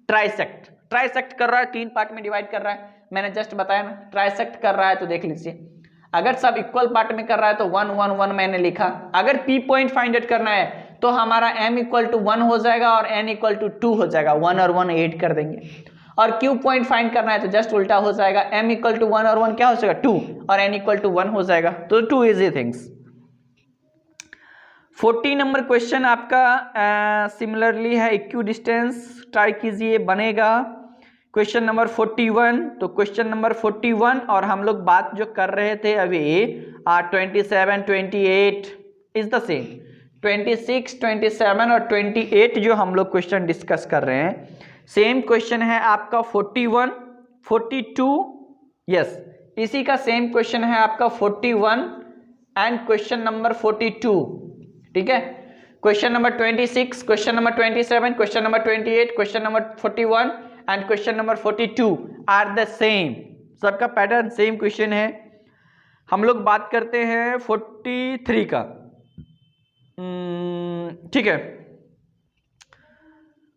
trisect कर रहा है, 3 पार्ट में डिवाइड कर रहा है, मैंने जस्ट बताया ना ट्राइसेक्ट कर रहा है तो देख लीजिए। अगर सब इक्वल पार्ट में कर रहा है तो 1 1 1 मैंने लिखा। अगर P पॉइंट फाइंड आउट करना है तो हमारा m = 1 हो जाएगा और n = 2 हो जाएगा, 1 और 1 ऐड कर देंगे। और Q पॉइंट फाइंड करना है तो जस्ट उल्टा हो जाएगा, m = 1 और 1 क्या हो जाएगा 2 और n = 1 हो जाएगा। तो 2 इजी थिंग्स। 40 नंबर क्वेश्चन आपका सिमिलरली है इक्विडिस्टेंस, ट्राई कीजिए बनेगा। क्वेश्चन नंबर 41, तो क्वेश्चन नंबर 41 और हम लोग बात जो कर रहे थे अभी 27, 28 इज द सेम। 26, 27 और 28 जो हम लोग क्वेश्चन डिस्कस कर रहे हैं सेम क्वेश्चन है आपका 41, 42, यस इसी का सेम क्वेश्चन है आपका 41 एंड क्वेश्चन नंबर 42। ठीक है, question number 26, question number 27, question number 28, question number 41 and question number 42 are the same, सबका पैटर्न सेम क्वेश्चन है। हम लोग बात करते हैं 43 का। ठीक है,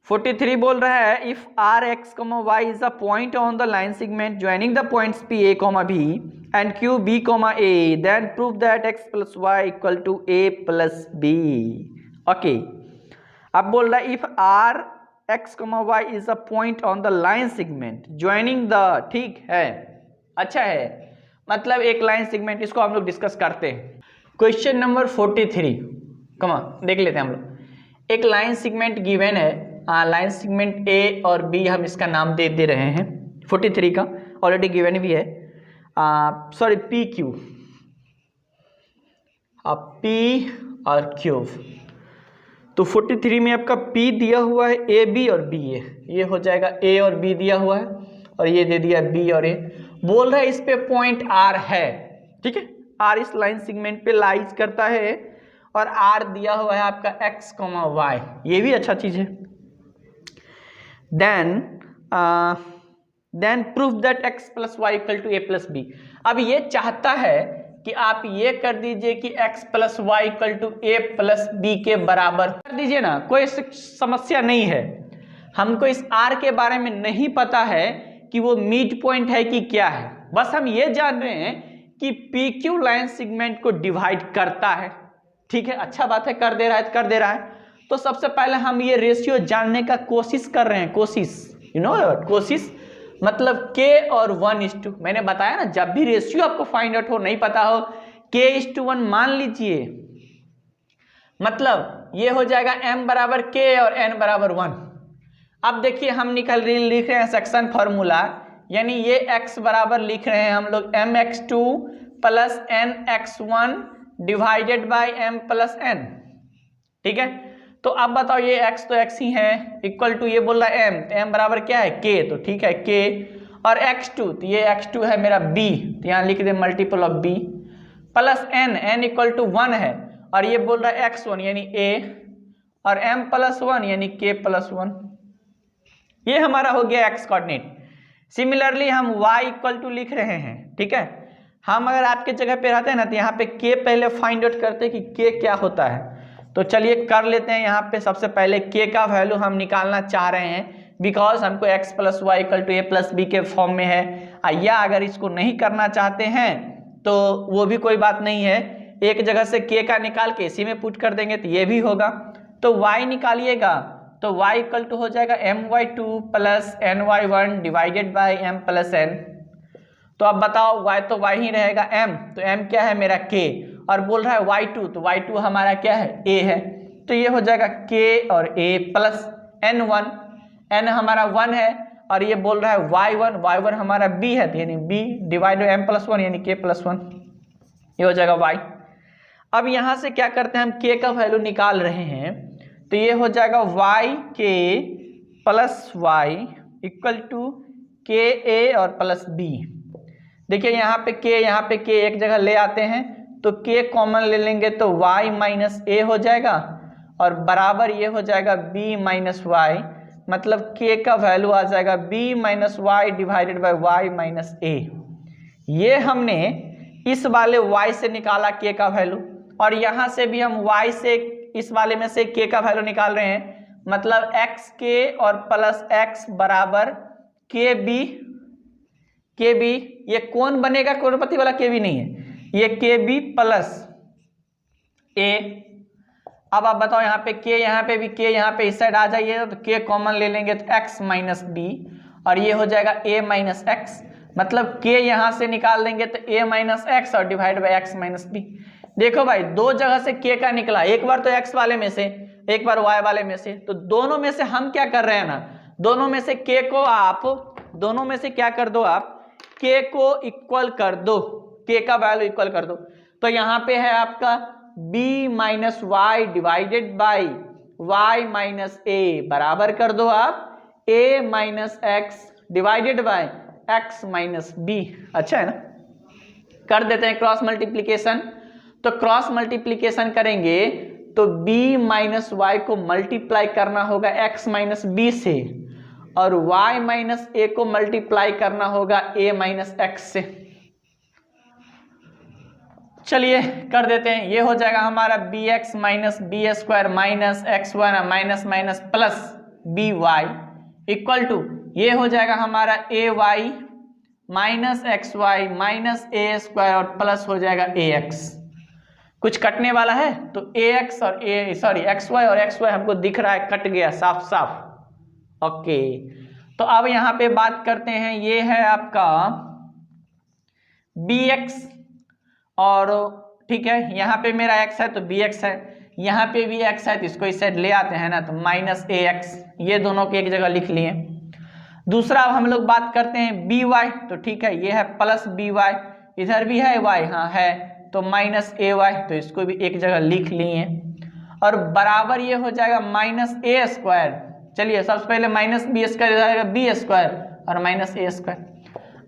43 बोल रहा है if R x y is a point on the line segment joining the points P a b and Q b a, then prove that x plus y equal to a plus b. Okay, अब बोल रहा है if R x y is a point on the line segment joining the, ठीक है अच्छा है, मतलब एक लाइन सेगमेंट, इसको हम लोग डिस्कस करते हैं। क्वेश्चन नंबर 43 देख लेते हैं हम लोग। एक लाइन सेगमेंट गिवन है लाइन सेगमेंट ए और बी हम इसका नाम दे रहे हैं 43 का, ऑलरेडी गिवन भी है, सॉरी पी क्यू, पी और क्यू। तो 43 में आपका P दिया हुआ है, ए बी और बी ए, ये हो जाएगा A और B दिया हुआ है और ये दे दिया B और A। बोल रहा है इस पे पॉइंट R है, ठीक है, R इस लाइन सेगमेंट पे लाइज करता है और R दिया हुआ है आपका x, y, ये भी अच्छा चीज है। Then proof that x plus y equal to a plus b. अब ये चाहता है कि आप ये कर दीजिए कि x plus y equal to a plus b के बराबर कर दीजिए ना, कोई समस्या नहीं है। हमको इस R के बारे में नहीं पता है कि वो मिड पॉइंट है कि क्या है, बस हम ये जान रहे हैं कि PQ लाइन सेगमेंट को डिवाइड करता है, ठीक है, अच्छा बात है, कर दे रहा है। तो सबसे पहले हम ये रेशियो जानने का कोशिश कर रहे हैं, कोशिश, कोशिश मतलब k और 1:2। मैंने बताया ना, जब भी रेशियो आपको फाइंड आउट हो, नहीं पता हो, k:1 मान लीजिए, मतलब ये हो जाएगा m बराबर k और n बराबर 1। अब देखिए हम लिख रहे हैं सेक्शन फॉर्मूला, यानी ये x बराबर लिख रहे हैं हम लोग mx2 plus nx1 divided by m plus n, ठीक है। तो अब बताओ, ये x तो x ही है, इक्वल टू ये बोल रहा है m, तो m बराबर क्या है k, तो ठीक है k, और x2, तो ये x2 है मेरा b, तो यहाँ लिख दे multiple of b, plus n equal to 1 है, और ये बोल रहा है x1 यानी a, और m प्लस 1 यानी k प्लस 1। ये हमारा हो गया x कोऑर्डिनेट। सिमिलरली हम y इक्वल टू लिख रहे हैं, ठीक है। हम अगर आपके जगह पे रहते हैं ना, तो यहाँ पे k पहले फाइंड आउट करते हैं कि k क्या होता है। तो चलिए कर लेते हैं। यहाँ पे सबसे पहले k का वैल्यू हम निकालना चाह रहे हैं, बिकॉज हमको x plus y equal to a plus b के फॉर्म में है। या अगर इसको नहीं करना चाहते हैं तो वो भी कोई बात नहीं है, एक जगह से k का निकाल के इसी में पुट कर देंगे तो ये भी होगा। तो y निकालिएगा, तो y इक्वल टू हो जाएगा my2 plus ny1 divided by m plus n। तो अब बताओ, y तो y ही रहेगा, m तो m क्या है मेरा k, और बोल रहा है y2, तो y2 हमारा क्या है a है, तो ये हो जाएगा k और a प्लस n1, n हमारा 1 है, और ये बोल रहा है y1 हमारा b है, तो यानी b divide by m plus 1 यानी k प्लस 1, ये हो जाएगा y। अब यहाँ से क्या करते हैं, हम k का वैल्यू निकाल रहे हैं, तो ये हो जाएगा yk plus y equal to k a और प्लस b। देखिए यहाँ पे k एक जगह ले आते हैं, तो k कॉमन ले लेंगे तो y माइनस a हो जाएगा, और बराबर ये हो जाएगा b माइनस वाई, मतलब k का वैल्यू आ जाएगा b minus y divided by y minus a। ये हमने इस वाले y से निकाला k का वैल्यू, और यहाँ से भी हम y से इस वाले में से k का वैल्यू निकाल रहे हैं, मतलब xk और प्लस x बराबर kb। ये कौन बनेगा, करोड़पति वाला kb नहीं है, ये kb प्लस a। अब आप बताओ, यहाँ पे k, यहाँ पे भी k, यहाँ पे इस साइड आ जाइए तो k कॉमन ले लेंगे तो x माइनस b, और ये हो जाएगा a माइनस एक्स, मतलब k यहाँ से निकाल देंगे तो a माइनस एक्स और divide by x minus b। देखो भाई, दो जगह से k का निकला, एक बार तो x वाले में से, एक बार y वाले में से, तो दोनों में से हम क्या कर रहे हैं ना, दोनों में से k को आप, दोनों में से क्या कर दो आप, k को इक्वल कर दो, k का वैल्यू इक्वल कर दो। तो यहाँ पे है आपका b minus y divided by y minus a, बराबर कर दो आप a minus x divided by x minus b। अच्छा है ना, कर देते हैं क्रॉस मल्टीप्लीकेशन। तो क्रॉस मल्टीप्लीकेशन करेंगे तो b माइनस वाई को मल्टीप्लाई करना होगा x माइनस b से, और y माइनस a को मल्टीप्लाई करना होगा a माइनस एक्स से। चलिए कर देते हैं, ये हो जाएगा हमारा bx minus b square minus x1 minus minus plus by equal to, ये हो जाएगा हमारा ay minus xy minus a square और प्लस हो जाएगा ax। कुछ कटने वाला है तो ax और xy और xy हमको दिख रहा है, कट गया साफ साफ। ओके, तो अब यहाँ पे बात करते हैं, ये है आपका bx, और ठीक है यहाँ पे मेरा x है तो bx है, यहाँ पे भी x है तो इसको इस साइड ले आते हैं ना, तो माइनस ax, ये दोनों को एक जगह लिख लिए। दूसरा अब हम लोग बात करते हैं by, तो ठीक है ये है प्लस by, इधर भी है y, हाँ है, तो माइनस ay, तो इसको भी एक जगह लिख लिए। और बराबर ये हो जाएगा माइनस a स्क्वायर। चलिए सबसे पहले माइनस बी स्क्वायर जाएगा बी स्क्वायर और माइनस a स्क्वायर।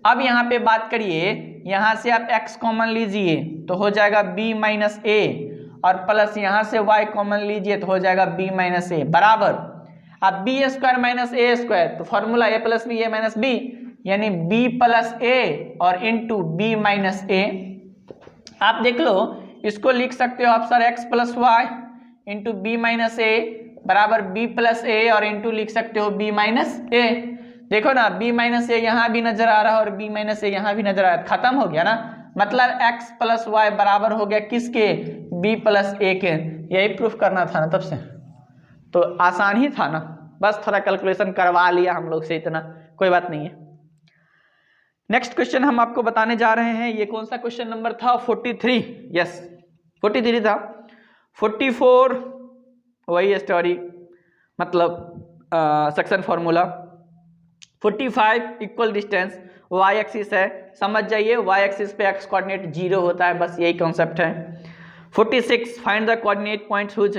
अब यहाँ पे बात करिए, यहाँ से आप x कॉमन लीजिए तो हो जाएगा b माइनस a, और प्लस यहाँ से y कॉमन लीजिए तो हो जाएगा b माइनस a बराबर, अब बी स्क्वायर माइनस ए स्क्वायर, तो फॉर्मूला ए प्लस बी ए माइनस बी, यानी बी प्लस ए और इंटू बी माइनस ए। आप देख लो, इसको लिख सकते हो आप sir x plus y into b minus a बराबर बी प्लस ए और इंटू लिख सकते हो बी माइनस ए। देखो ना, बी माइनस ए यहाँ भी नजर आ रहा है और बी माइनस ए यहाँ भी नजर आ रहा है, खत्म हो गया ना, मतलब x प्लस वाई बराबर हो गया किसके, b प्लस ए के। यही प्रूफ करना था ना तब से, तो आसान ही था ना, बस थोड़ा कैलकुलेशन करवा लिया हम लोग से, इतना कोई बात नहीं है। नेक्स्ट क्वेश्चन हम आपको बताने जा रहे हैं, ये कौन सा क्वेश्चन नंबर था, 43, यस 43 था। 44 वही स्टोरी, मतलब section formula. 45 equal distance, y axis है, समझ जाइए y एक्सिस पे x कोऑर्डिनेट 0 होता है, बस यही कॉन्सेप्ट है। 46 find the coordinate points which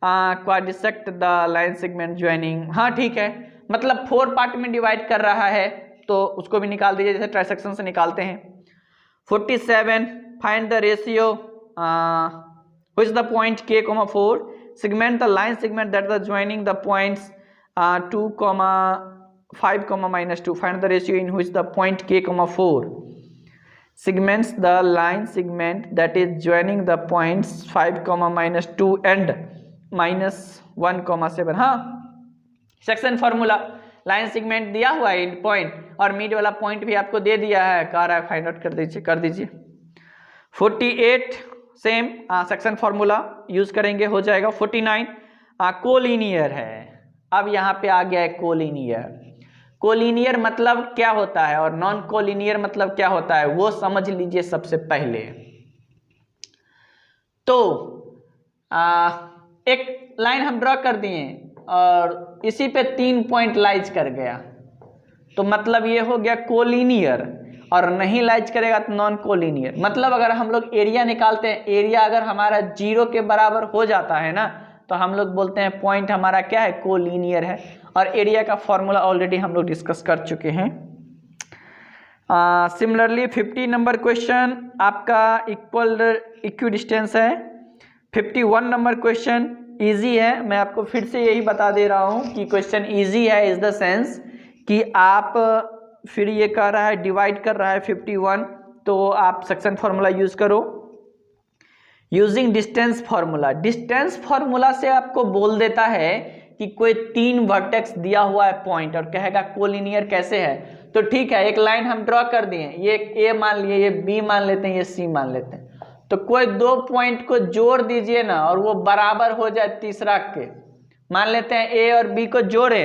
quadrisect the line segment joining. हाँ ठीक है, मतलब 4 पार्ट में डिवाइड कर रहा है तो उसको भी निकाल दीजिए जैसे ट्राइसेक्शन से निकालते हैं। 47 find the ratio which the point k, 4 segment the line segment that the joining the points 2, 5, -2. Find the ratio in which the point k, 4 segments the line segment that is joining the points 5, -2 and -1, 7। हाँ, section formula, line segment दिया हुआ है point और mid वाला point भी आपको दे दिया है, कह रहा है फाइंड आउट कर दीजिए। 48 सेम सेक्शन फॉर्मूला यूज करेंगे, हो जाएगा। 49 कोलिनियर है, अब यहाँ पे आ गया है कोलिनियर। कोलिनियर मतलब क्या होता है और नॉन कोलिनियर मतलब क्या होता है वो समझ लीजिए सबसे पहले। तो एक लाइन हम ड्रॉ कर दिए और इसी पे 3 पॉइंट लाइज कर गया, तो मतलब ये हो गया कोलिनियर, और नहीं लाइज करेगा तो नॉन कोलिनियर। मतलब अगर हम लोग एरिया निकालते हैं, एरिया अगर हमारा 0 के बराबर हो जाता है ना, तो हम लोग बोलते हैं पॉइंट हमारा क्या है, कोलिनियर है। और एरिया का फॉर्मूला ऑलरेडी हम लोग डिस्कस कर चुके हैं। सिमिलरली 50 नंबर क्वेश्चन आपका इक्वी डिस्टेंस है। 51 नंबर क्वेश्चन इजी है, मैं आपको फिर से यही बता दे रहा हूँ कि क्वेश्चन इजी है इज द सेंस कि आप फिर ये कह रहा है डिवाइड कर रहा है 51, तो आप सेक्शन फॉर्मूला यूज करो using distance formula. Distance formula से आपको बोल देता है कि कोई 3 वर्टेक्स दिया हुआ है पॉइंट और कहेगा कोलिनियर कैसे है। तो ठीक है, एक लाइन हम ड्रॉ कर दिए, ये ए मान लिए, ये बी मान लेते हैं, ये सी मान लेते हैं, तो कोई 2 पॉइंट को जोड़ दीजिए ना और वो बराबर हो जाए तीसरा के। मान लेते हैं ए और बी को जोड़े,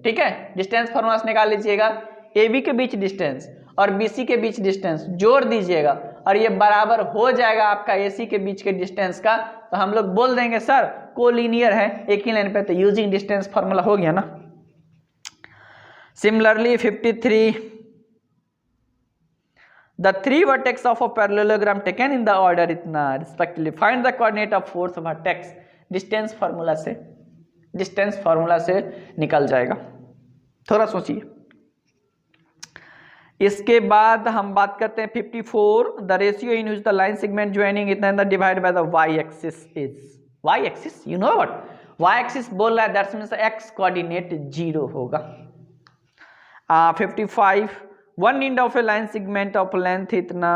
ठीक है, डिस्टेंस फॉर्मूला से निकाल लीजिएगा, ए बी के बीच डिस्टेंस और बी सी के बीच डिस्टेंस जोड़ दीजिएगा और ये बराबर हो जाएगा आपका ए सी के बीच के डिस्टेंस का, तो हम लोग बोल देंगे सर कोलिनियर है, एक ही लाइन पे, तो यूजिंग डिस्टेंस फॉर्मूला हो गया ना। Similarly 53 the 3 vertex of a parallelogram taken in the order इतना respectively find the coordinate of 4th vertex। Distance formula से निकल जाएगा, थोड़ा सोचिए। इसके बाद हम बात करते हैं 54 the ratio in which the line segment joining इतना divide by the y axis is. y axis you know what, y axis बोल रहा है दैट्स मींस x कोऑर्डिनेट 0 होगा। 55 one end of a line segment of length इतना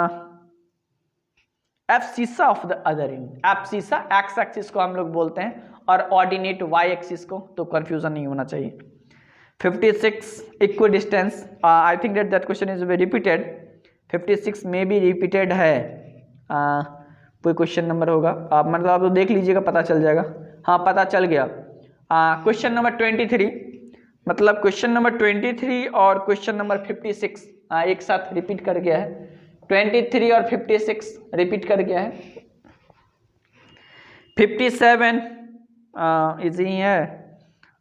abscissa of the other end. Abscissa x axis को हम लोग बोलते हैं और ऑर्डिनेट y एक्सिस को, तो कंफ्यूजन नहीं होना चाहिए। 56 equi distance, I think that question is repeated, 56 में भी रिपीटेड है, कोई क्वेश्चन नंबर होगा, आप मतलब आप तो देख लीजिएगा पता चल जाएगा। हाँ पता चल गया, क्वेश्चन नंबर 23, मतलब क्वेश्चन नंबर 23 और क्वेश्चन नंबर 56 एक साथ रिपीट कर गया है, 23 और 56 रिपीट कर गया है। 57 इजी है।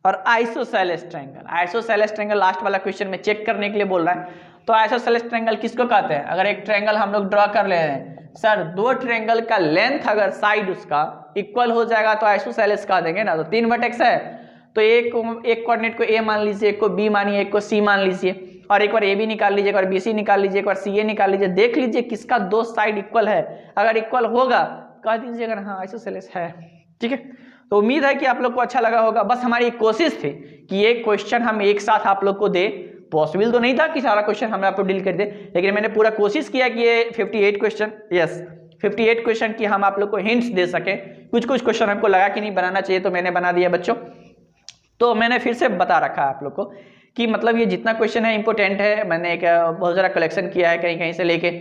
और isosceles triangle, isosceles triangle last वाला क्वेश्चन में चेक करने के लिए बोल रहा है। तो आइसोसेलेस ट्रायंगल किसको कहते हैं? अगर एक ट्रायंगल हम लोग ड्रॉ कर ले रहे हैं सर, दो ट्रायंगल का लेंथ अगर साइड उसका इक्वल हो जाएगा तो आइसोसेलेस कह देंगे ना। तो 3 वर्टेक्स है तो एक कोऑर्डिनेट को ए मान लीजिए, एक को बी मानिए, एक को सी मान लीजिए, और एक बार ए बी निकाल लीजिए, एक बार बी सी निकाल लीजिए, एक बार सी ए निकाल लीजिए, देख लीजिए किसका दो साइड इक्वल है। अगर इक्वल होगा कह दीजिएगा हाँ आइसोसेलेस है। ठीक है, तो उम्मीद है कि आप लोग को अच्छा लगा होगा। बस हमारी कोशिश थी कि ये क्वेश्चन हम एक साथ आप लोग को दे। पॉसिबल तो नहीं था कि सारा क्वेश्चन हम आपको डील कर दे, लेकिन मैंने पूरा कोशिश किया कि ये 58 क्वेश्चन, यस 58 क्वेश्चन की हम आप लोग को हिंट्स दे सके। कुछ कुछ क्वेश्चन हमको लगा कि नहीं बनाना चाहिए तो मैंने बना दिया बच्चों। तो मैंने फिर से बता रखा है आप लोग को कि मतलब ये जितना क्वेश्चन है इंपॉर्टेंट है। मैंने एक बहुत सारा कलेक्शन किया है कहीं कहीं से लेके,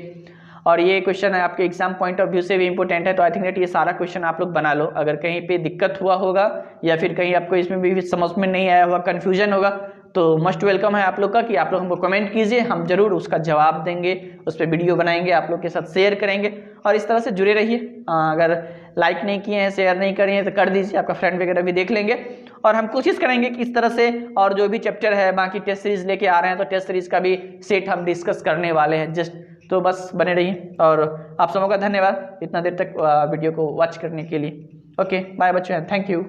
और ये क्वेश्चन है आपके एग्जाम पॉइंट ऑफ व्यू से भी इंपॉर्टेंट है। तो आई थिंक दैट ये सारा क्वेश्चन आप लोग बना लो। अगर कहीं पे दिक्कत हुआ होगा या फिर कहीं आपको इसमें भी समझ में नहीं आया होगा, कन्फ्यूजन होगा, तो मस्ट वेलकम है आप लोग का कि आप लोग हमको कमेंट कीजिए, हम जरूर उसका जवाब देंगे, उस पर वीडियो बनाएंगे, आप लोग के साथ शेयर करेंगे। और इस तरह से जुड़े रहिए। अगर लाइक नहीं किए हैं, शेयर नहीं करिए तो कर दीजिए, आपका फ्रेंड वगैरह भी देख लेंगे। और हम कोशिश करेंगे कि इस तरह से और जो भी चैप्टर है बाकी टेस्ट सीरीज लेके आ रहे हैं तो टेस्ट सीरीज का भी सेट हम डिस्कस करने वाले हैं जस्ट। तो बस बने रहिए और आप सबों का धन्यवाद इतना देर तक वीडियो को वॉच करने के लिए। ओके बाय बच्चों, थैंक यू।